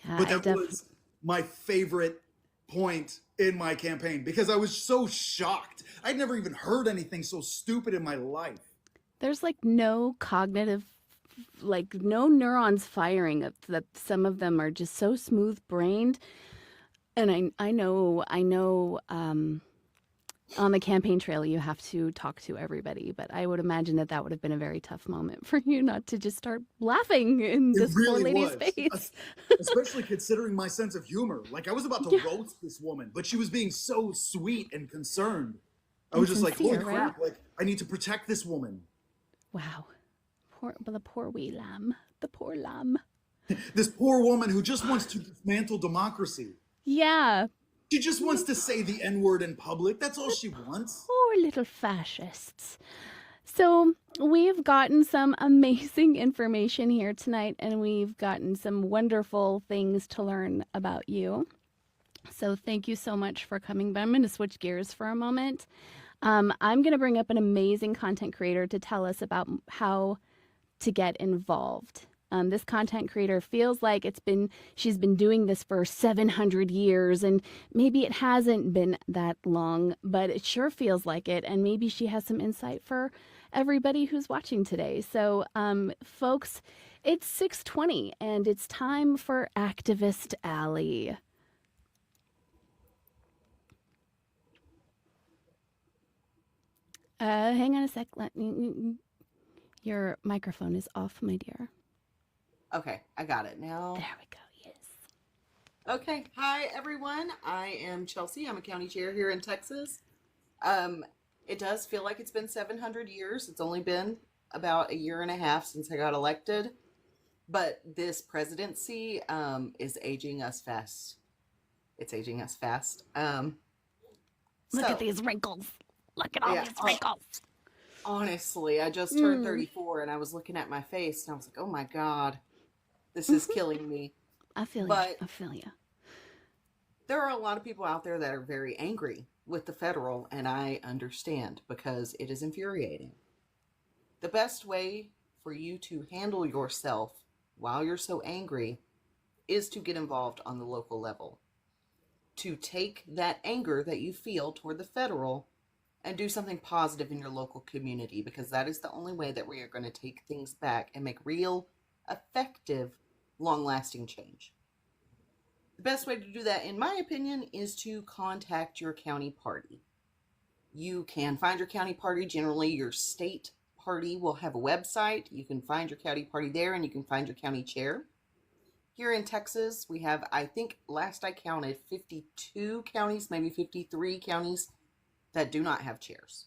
Yeah, But that was my favorite point in my campaign because I was so shocked. I'd never even heard anything so stupid in my life. there's like no cognitive, like no neurons firing. That some of them are just so smooth brained. And I know on the campaign trail you have to talk to everybody, but I would imagine that would have been a very tough moment for you not to just start laughing in this poor lady's face. Especially considering my sense of humor. Like I was about to roast this woman, but she was being so sweet and concerned. I was just like, holy crap, like I need to protect this woman. Wow. The poor wee lamb. The poor lamb. This poor woman who just wants to dismantle democracy. Yeah. She just wants to say the N-word in public. That's all she wants. Poor little fascists. So we've gotten some amazing information here tonight, and we've gotten some wonderful things to learn about you. So thank you so much for coming. But I'm going to switch gears for a moment. I'm going to bring up an amazing content creator to tell us about how to get involved. This content creator feels like she's been doing this for 700 years, and maybe it hasn't been that long, but it sure feels like it, and maybe she has some insight for everybody who's watching today. So, folks, it's 6:20, and it's time for Activist Alley. Hang on a sec. Your microphone is off, my dear. Okay, I got it now. There we go, yes. Okay, hi everyone. I am Chelsea. I'm a county chair here in Texas. It does feel like it's been 700 years. It's only been about a year and a half since I got elected. But this presidency is aging us fast. It's aging us fast. Look at these wrinkles. Look at all these wrinkles. Honestly, I just turned 34 and I was looking at my face and I was like, oh my God, this is killing me. I feel you. There are a lot of people out there that are very angry with the federal, and I understand because it is infuriating. The best way for you to handle yourself while you're so angry is to get involved on the local level. To take that anger that you feel toward the federal and do something positive in your local community, because that is the only way that we are going to take things back and make real, effective, long-lasting change. The best way to do that, in my opinion, is to contact your county party. You can find your county party. Generally, your state party will have a website. You can find your county party there, and you can find your county chair. Here in Texas, we have, I think, last I counted, 52 counties, maybe 53 counties that do not have chairs.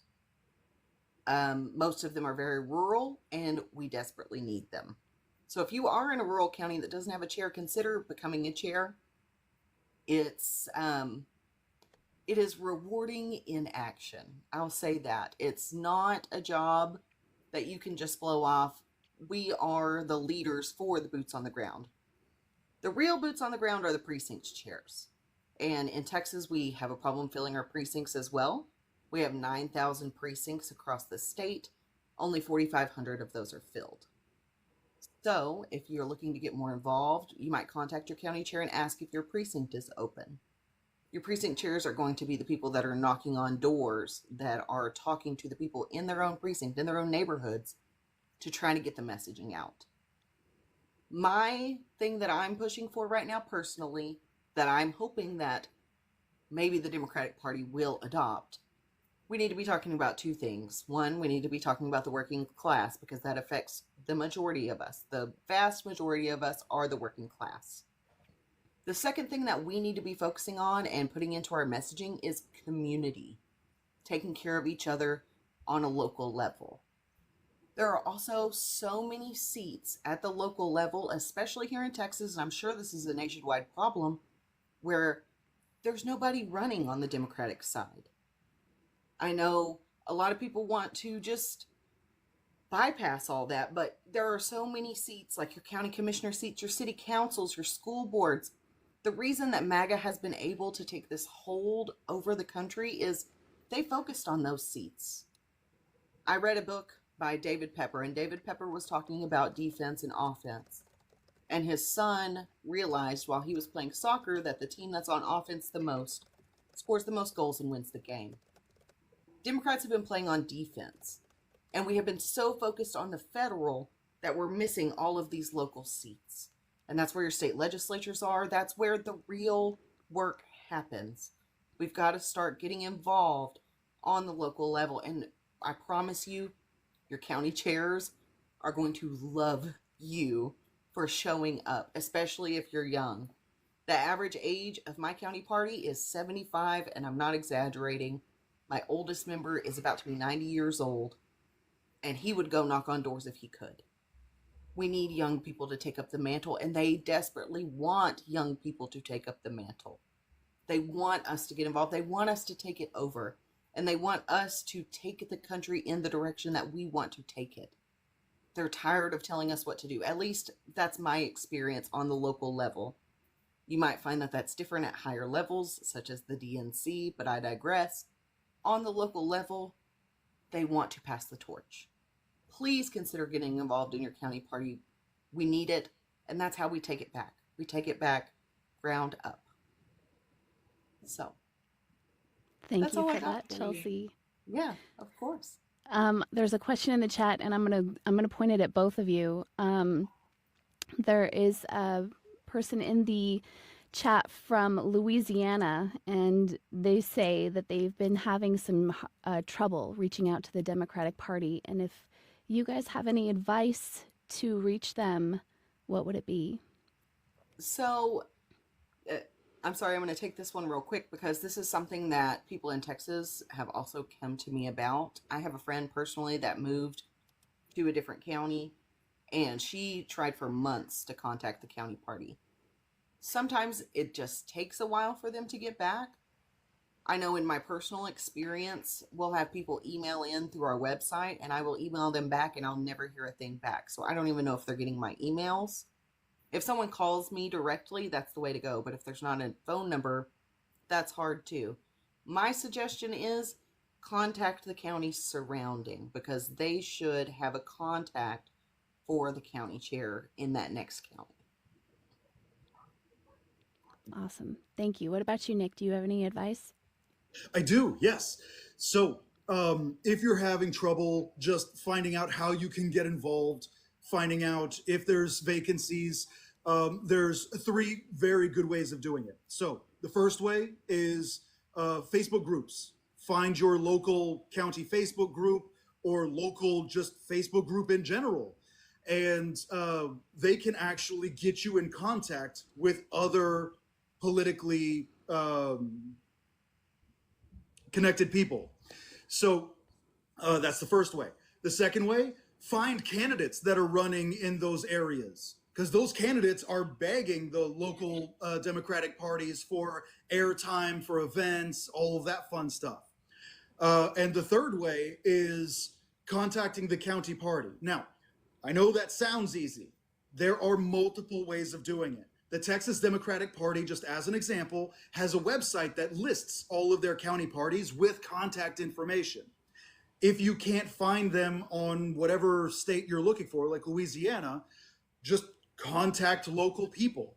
Most of them are very rural, and we desperately need them. So if you are in a rural county that doesn't have a chair, consider becoming a chair. It is rewarding in action. I'll say that. It's not a job that you can just blow off. We are the leaders for the boots on the ground. The real boots on the ground are the precinct chairs. And in Texas, we have a problem filling our precincts as well. We have 9,000 precincts across the state. Only 4,500 of those are filled. So if you're looking to get more involved, you might contact your county chair and ask if your precinct is open. Your precinct chairs are going to be the people that are knocking on doors, that are talking to the people in their own precinct, in their own neighborhoods, to try to get the messaging out. My thing that I'm pushing for right now personally, that I'm hoping that maybe the Democratic Party will adopt, we need to be talking about two things. One, we need to be talking about the working class, because that affects the majority of us. The vast majority of us are the working class. The second thing that we need to be focusing on and putting into our messaging is community, taking care of each other on a local level. There are also so many seats at the local level, especially here in Texas, and I'm sure this is a nationwide problem, where there's nobody running on the Democratic side. I know a lot of people want to just bypass all that, but there are so many seats, like your county commissioner seats, your city councils, your school boards. The reason that MAGA has been able to take this hold over the country is they focused on those seats. I read a book by David Pepper, and David Pepper was talking about defense and offense. And his son realized while he was playing soccer that the team that's on offense the most scores the most goals and wins the game. Democrats have been playing on defense, and we have been so focused on the federal that we're missing all of these local seats. And that's where your state legislatures are. That's where the real work happens. We've got to start getting involved on the local level. And I promise you, your county chairs are going to love you for showing up, especially if you're young. The average age of my county party is 75, and I'm not exaggerating. My oldest member is about to be 90 years old, and he would go knock on doors if he could. We need young people to take up the mantle, and they desperately want young people to take up the mantle. They want us to get involved. They want us to take it over, and they want us to take the country in the direction that we want to take it. They're tired of telling us what to do. At least that's my experience on the local level. You might find that that's different at higher levels, such as the DNC, but I digress. on the local level, they want to pass the torch. Please consider getting involved in your county party. We need it, and that's how we take it back. We take it back ground up. So, Thank that's you all I for got that, for you. Chelsea. Yeah, of course. There's a question in the chat, and I'm gonna point it at both of you. There is a person in the chat from Louisiana, and they say that they've been having some trouble reaching out to the Democratic Party. And if you guys have any advice to reach them, what would it be? So, I'm sorry, I'm going to take this one real quick because this is something that people in Texas have also come to me about. I have a friend personally that moved to a different county, and she tried for months to contact the county party. Sometimes it just takes a while for them to get back. I know in my personal experience, we'll have people email in through our website, and I will email them back, and I'll never hear a thing back. So I don't even know if they're getting my emails. If someone calls me directly, that's the way to go. But if there's not a phone number, that's hard too. My suggestion is contact the county surrounding, because they should have a contact for the county chair in that next county. Awesome. Thank you. What about you, Nick? Do you have any advice? I do, yes. So if you're having trouble just finding out how you can get involved, finding out if there's vacancies, there's 3 very good ways of doing it. So the first way is Facebook groups. Find your local county Facebook group or local just Facebook group in general. And they can actually get you in contact with other politically connected people. So that's the first way. The second way, find candidates that are running in those areas, because those candidates are begging the local Democratic parties for airtime, for events, all of that fun stuff. And the third way is contacting the county party. Now, I know that sounds easy. There are multiple ways of doing it. The Texas Democratic Party, just as an example, has a website that lists all of their county parties with contact information. If you can't find them on whatever state you're looking for, like Louisiana, just contact local people.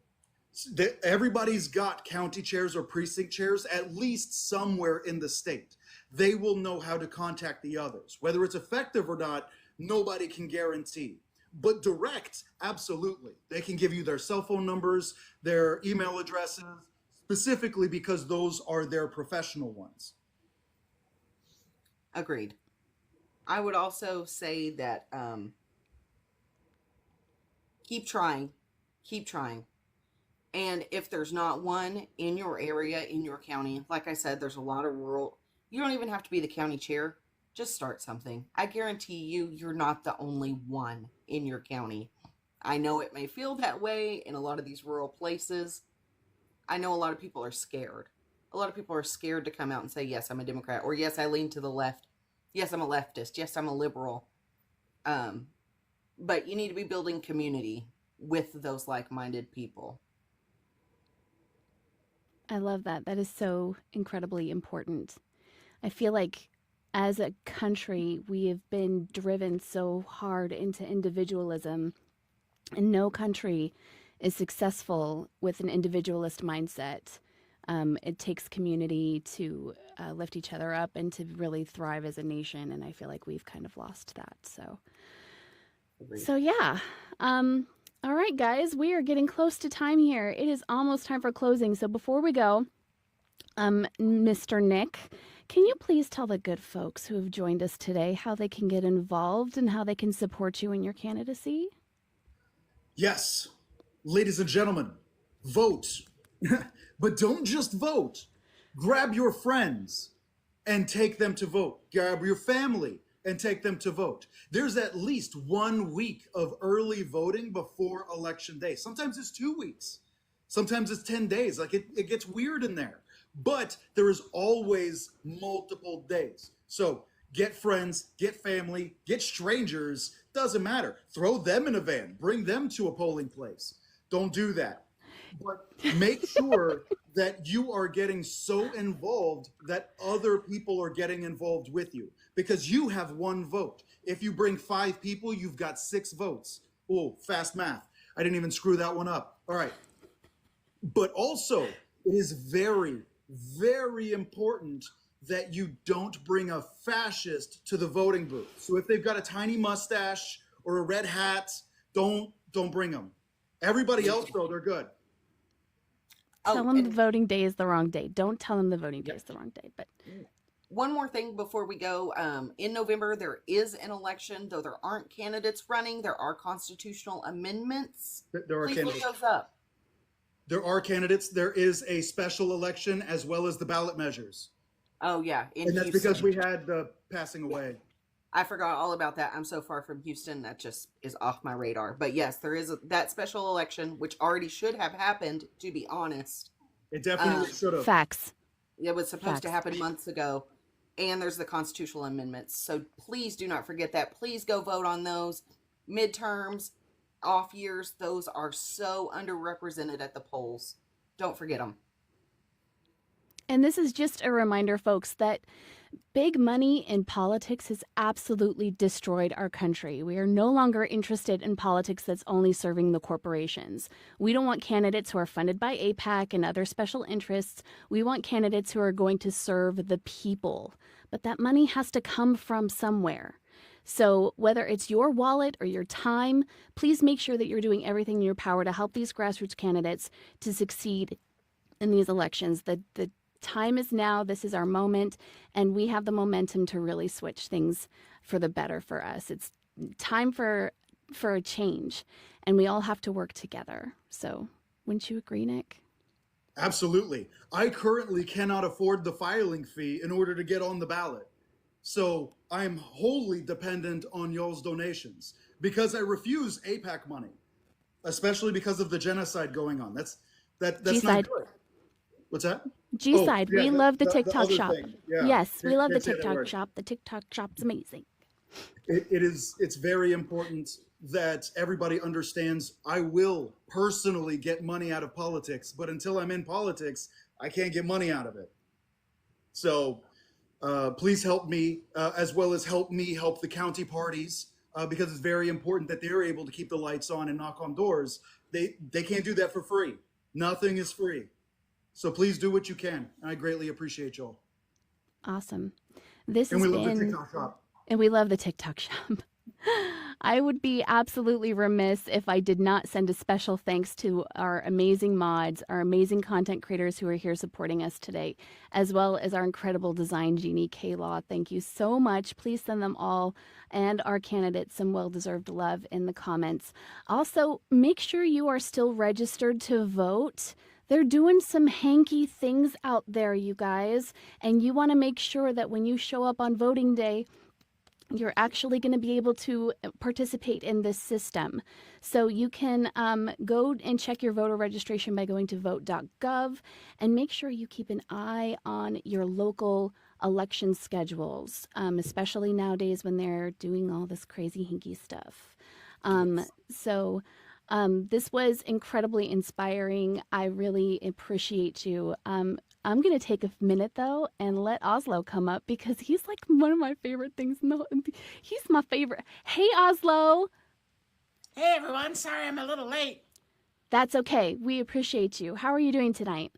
Everybody's got county chairs or precinct chairs, at least somewhere in the state. They will know how to contact the others. Whether it's effective or not, nobody can guarantee. But direct, absolutely. They can give you their cell phone numbers, their email addresses, specifically because those are their professional ones. Agreed. I would also say that keep trying. And if there's not one in your area, in your county, like I said, there's a lot of rural. You don't even have to be the county chair. Just start something. I guarantee you're not the only one in your county. I know it may feel that way in a lot of these rural places. I know a lot of people are scared. A lot of people are scared to come out and say, yes, I'm a Democrat, or yes, I lean to the left. Yes, I'm a leftist. Yes, I'm a liberal. But you need to be building community with those like-minded people. I love that. That is so incredibly important. I feel like as a country, we have been driven so hard into individualism, and no country is successful with an individualist mindset. It takes community to lift each other up and to really thrive as a nation, and I feel like we've kind of lost that. So yeah. All right, guys, we are getting close to time here. It is almost time for closing. So before we go, Mr. Nick, can you please tell the good folks who have joined us today how they can get involved and how they can support you in your candidacy? Yes, ladies and gentlemen, vote. But don't just vote. Grab your friends and take them to vote. Grab your family and take them to vote. There's at least 1 week of early voting before election day. Sometimes it's 2 weeks. Sometimes it's 10 days. Like it gets weird in there. But there is always multiple days. So get friends, get family, get strangers. Doesn't matter. Throw them in a van. Bring them to a polling place. Don't do that. but make sure that you are getting so involved that other people are getting involved with you, because you have one vote. If you bring 5 people, you've got 6 votes. Oh, fast math. I didn't even screw that one up. All right. But also, it is very, very important that you don't bring a fascist to the voting booth. So if they've got a tiny mustache or a red hat, don't bring them. Everybody else, though, they're good. Tell them the voting day is the wrong day. Don't tell them the voting day is the wrong day. But one more thing before we go. In November, there is an election. Though there aren't candidates running, there are constitutional amendments. There are Please candidates. look those up. There are candidates. There is a special election as well as the ballot measures. Oh, yeah. And that's because we had the passing away. I forgot all about that. I'm so far from Houston. That just is off my radar. But yes, there is that special election, which already should have happened, to be honest. It definitely should have. facts. It was supposed to happen months ago. And there's the constitutional amendments. So please do not forget that. Please go vote on those. Midterms, off years, those are so underrepresented at the polls. Don't forget them. And this is just a reminder, folks, that big money in politics has absolutely destroyed our country. We are no longer interested in politics that's only serving the corporations. We don't want candidates who are funded by AIPAC and other special interests. We want candidates who are going to serve the people. But that money has to come from somewhere. So whether it's your wallet or your time, please make sure that you're doing everything in your power to help these grassroots candidates to succeed in these elections. The time is now. This is our moment, and we have the momentum to really switch things for the better for us. It's time for a change, and we all have to work together. So wouldn't you agree, Nick? Absolutely. I currently cannot afford the filing fee in order to get on the ballot. So I'm wholly dependent on y'all's donations because I refuse AIPAC money, especially because of the genocide going on. That's not good. What's that? G-side. We love the TikTok shop. Yeah. Yes, we love the TikTok shop. The TikTok shop's amazing. It's very important that everybody understands I will personally get money out of politics, but until I'm in politics, I can't get money out of it. So please help me, as well as help me help the county parties, because it's very important that they're able to keep the lights on and knock on doors. They can't do that for free. Nothing is free. So please do what you can. I greatly appreciate y'all. Awesome. And we love the TikTok shop. And we love the TikTok shop. I would be absolutely remiss if I did not send a special thanks to our amazing mods, our amazing content creators who are here supporting us today, as well as our incredible design genie, K-Law. Thank you so much. Please send them all and our candidates some well-deserved love in the comments. Also, make sure you are still registered to vote. They're doing some hanky things out there, you guys, and you want to make sure that when you show up on voting day, you're actually going to be able to participate in this system. So you can go and check your voter registration by going to vote.gov and make sure you keep an eye on your local election schedules, especially nowadays when they're doing all this crazy hinky stuff. This was incredibly inspiring. I really appreciate you. I'm going to take a minute, though, and let Oslo come up because he's like one of my favorite things. He's my favorite. Hey, Oslo. Hey, everyone. Sorry I'm a little late. That's okay. We appreciate you. How are you doing tonight?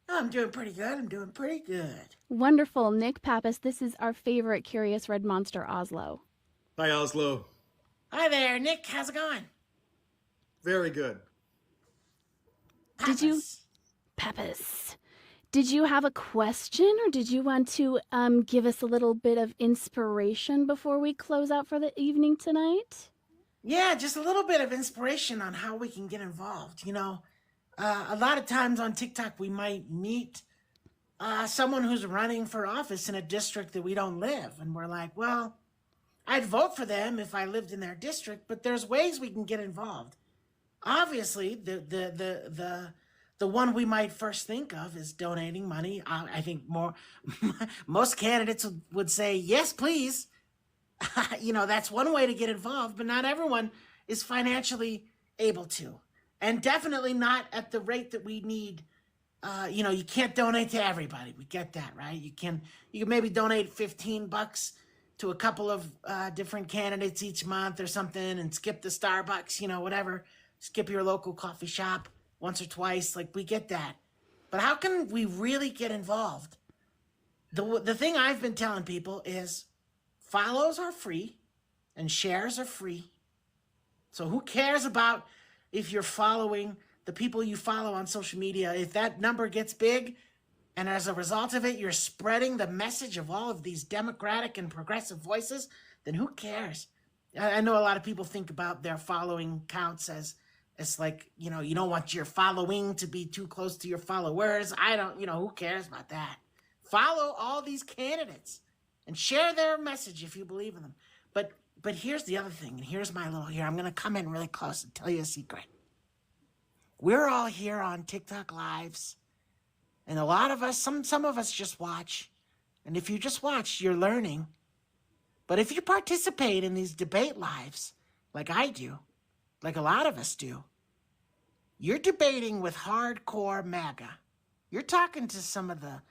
Oh, I'm doing pretty good. Wonderful. Nick Pappas, this is our favorite Curious Red Monster, Oslo. Hi, Oslo. Hi there, Nick. How's it going? Very good. Pappas, did you have a question or did you want to give us a little bit of inspiration before we close out for the evening tonight? Yeah, just a little bit of inspiration on how we can get involved. You know, a lot of times on TikTok, we might meet someone who's running for office in a district that we don't live. And we're like, well, I'd vote for them if I lived in their district, but there's ways we can get involved. Obviously, the one we might first think of is donating money. I think most candidates would say, yes, please. You know, that's one way to get involved, but not everyone is financially able to. and definitely not at the rate that we need. You can't donate to everybody. We get that, right? You can maybe donate $15 to a couple of different candidates each month or something, and skip the Starbucks, whatever. Skip your local coffee shop once or twice. Like, we get that. But how can we really get involved? The thing I've been telling people is follows are free and shares are free. So who cares about if you're following the people you follow on social media? If that number gets big, and as a result of it, you're spreading the message of all of these democratic and progressive voices, then who cares? I know a lot of people think about their following counts as like, you don't want your following to be too close to your followers. I don't, who cares about that? Follow all these candidates and share their message if you believe in them. But here's the other thing, and here's my little I'm going to come in really close and tell you a secret. We're all here on TikTok lives, and a lot of us, some of us just watch. And if you just watch, you're learning. But if you participate in these debate lives, like I do, like a lot of us do, you're debating with hardcore MAGA. You're talking to some of the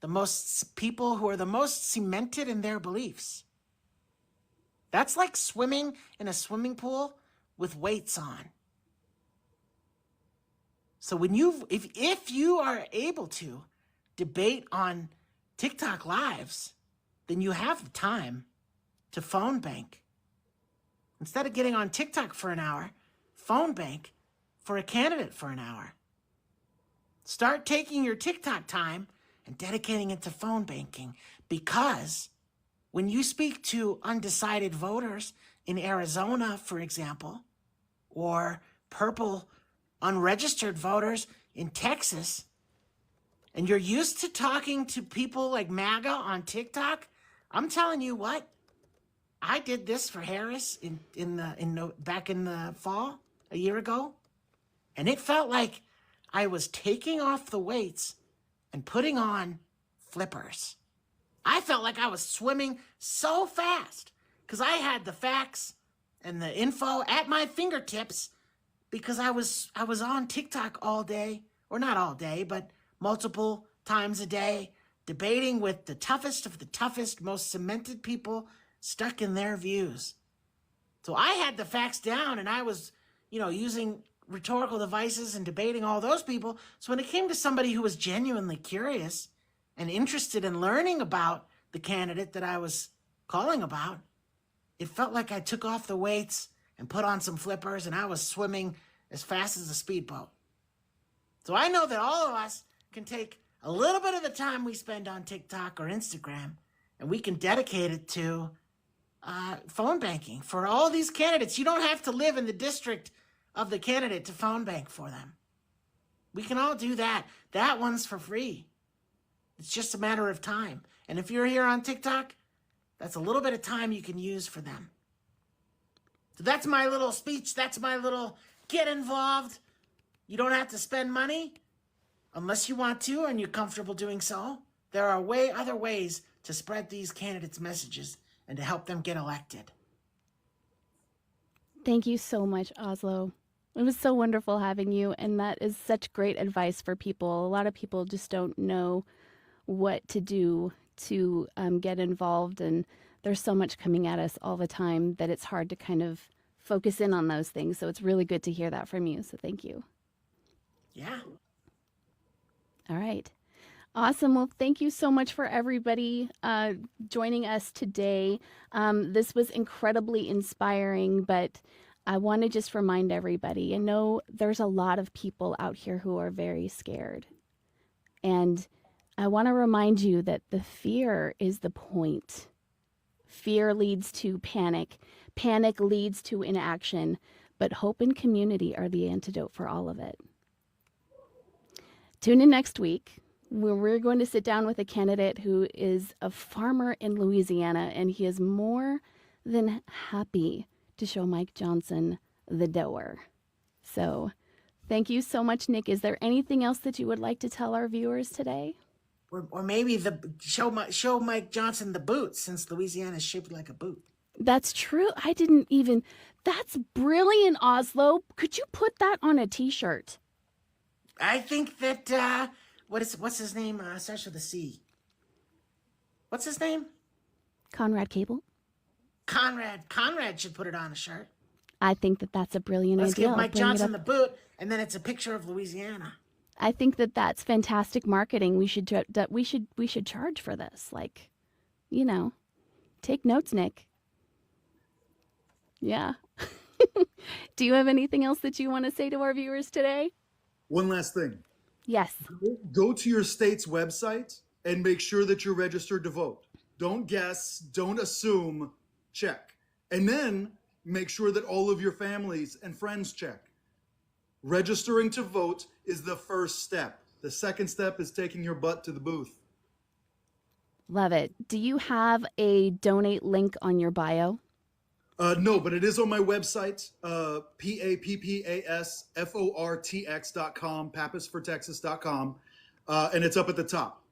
most people who are the most cemented in their beliefs. That's like swimming in a swimming pool with weights on. So if you are able to debate on TikTok lives, then you have the time to phone bank. Instead of getting on TikTok for an hour, phone bank for a candidate for an hour. Start taking your TikTok time and dedicating it to phone banking, because when you speak to undecided voters in Arizona, for example, or purple unregistered voters in Texas, and you're used to talking to people like MAGA on TikTok, I'm telling you what, I did this for Harris back in the fall a year ago, and it felt like I was taking off the weights and putting on flippers. I felt like I was swimming so fast because I had the facts and the info at my fingertips, because I was on TikTok all day, or not all day, but multiple times a day, debating with the toughest of the toughest, most cemented people stuck in their views. So I had the facts down, and I was, using rhetorical devices and debating all those people. So when it came to somebody who was genuinely curious and interested in learning about the candidate that I was calling about, it felt like I took off the weights and put on some flippers, and I was swimming as fast as a speedboat. So I know that all of us can take a little bit of the time we spend on TikTok or Instagram, and we can dedicate it to phone banking for all these candidates. You don't have to live in the district of the candidate to phone bank for them. We can all do that. That one's for free. It's just a matter of time. And if you're here on TikTok, that's a little bit of time you can use for them. So that's my little speech. That's my little get involved. You don't have to spend money unless you want to and you're comfortable doing so. There are other ways to spread these candidates' messages and to help them get elected. Thank you so much, Oslo. It was so wonderful having you, and that is such great advice for people. A lot of people just don't know what to do to get involved, and there's so much coming at us all the time that it's hard to kind of focus in on those things. So it's really good to hear that from you. So thank you. Yeah. All right. Awesome. Well, thank you so much for everybody joining us today. This was incredibly inspiring, but I want to just remind everybody, I know there's a lot of people out here who are very scared. And I want to remind you that the fear is the point. Fear leads to panic. Panic leads to inaction. But hope and community are the antidote for all of it. Tune in next week, where we're going to sit down with a candidate who is a farmer in Louisiana, and he is more than happy to show Mike Johnson the door. So thank you so much, Nick. Is there anything else that you would like to tell our viewers today? Or maybe show Mike Johnson the boot, since Louisiana is shaped like a boot. That's true. I didn't even. That's brilliant, Oslo. Could you put that on a T-shirt? I think that what's his name? Starts with a C. What's his name? Conrad Cable. Conrad. Conrad should put it on a shirt. I think that that's a brilliant Let's idea. give Mike Bring it Johnson up. the boot, and then it's a picture of Louisiana. I think that that's fantastic marketing. We should charge for this. Like, you know, take notes, Nick. Yeah. Do you have anything else that you want to say to our viewers today? One last thing. Yes. Go to your state's website and make sure that you're registered to vote. Don't guess, don't assume, check. And then make sure that all of your families and friends check. Registering to vote is the first step. The second step is taking your butt to the booth. Love it. Do you have a donate link on your bio? No, but it is on my website, pappasfortx.com, pappasfortexas.com, and it's up at the top.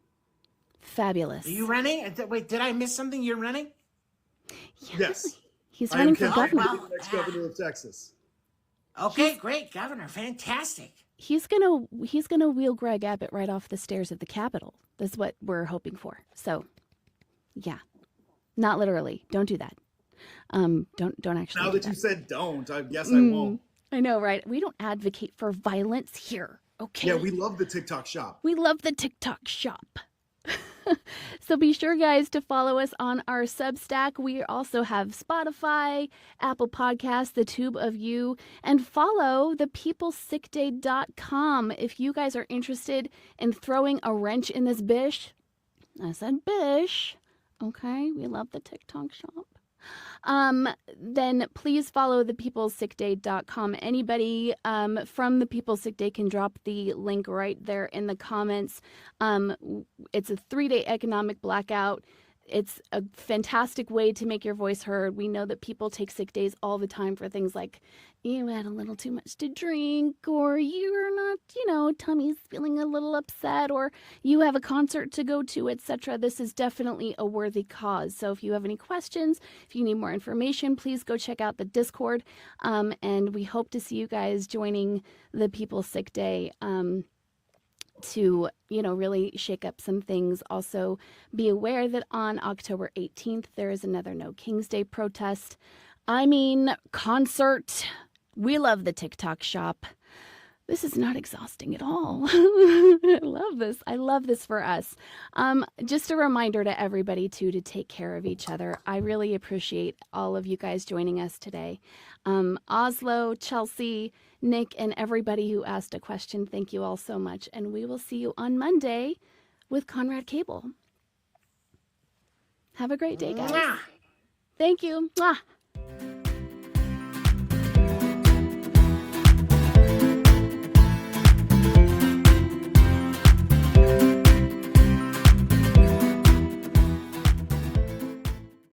Fabulous. Are you running? Wait, did I miss something? You're running? Yes. He's I am running for campaigning governor. to be the next governor of Texas. Okay, great, Governor. Fantastic. He's gonna wheel Greg Abbott right off the stairs of the Capitol. That's what we're hoping for. So, yeah, not literally. Don't do that. Don't actually. Now do that you said don't, I guess I Mm. won't. I know, right? We don't advocate for violence here. Okay. Yeah, we love the TikTok shop. We love the TikTok shop. So be sure, guys, to follow us on our Substack. We also have Spotify, Apple Podcasts, The Tube of You, and follow thepeoplesickday.com if you guys are interested in throwing a wrench in this bish. I said bish. Okay, we love the TikTok shop. Then please follow thepeoplesickday.com. Anybody from the People's Sick Day can drop the link right there in the comments. It's a 3-day economic blackout. It's a fantastic way to make your voice heard. We know that people take sick days all the time for things like you had a little too much to drink, or you're not, tummy's feeling a little upset, or you have a concert to go to, etc. This is definitely a worthy cause. So if you have any questions, if you need more information, please go check out the Discord. And we hope to see you guys joining the People's Sick Day. To, really shake up some things. Also, be aware that on October 18th, there is another No King's Day protest. Concert. We love the TikTok shop. This is not exhausting at all. I love this. I love this for us. Just a reminder to everybody, too, to take care of each other. I really appreciate all of you guys joining us today. Oslo, Chelsea, Nick, and everybody who asked a question, thank you all so much. And we will see you on Monday with Conrad Cable. Have a great day, guys. Mwah. Thank you. Mwah.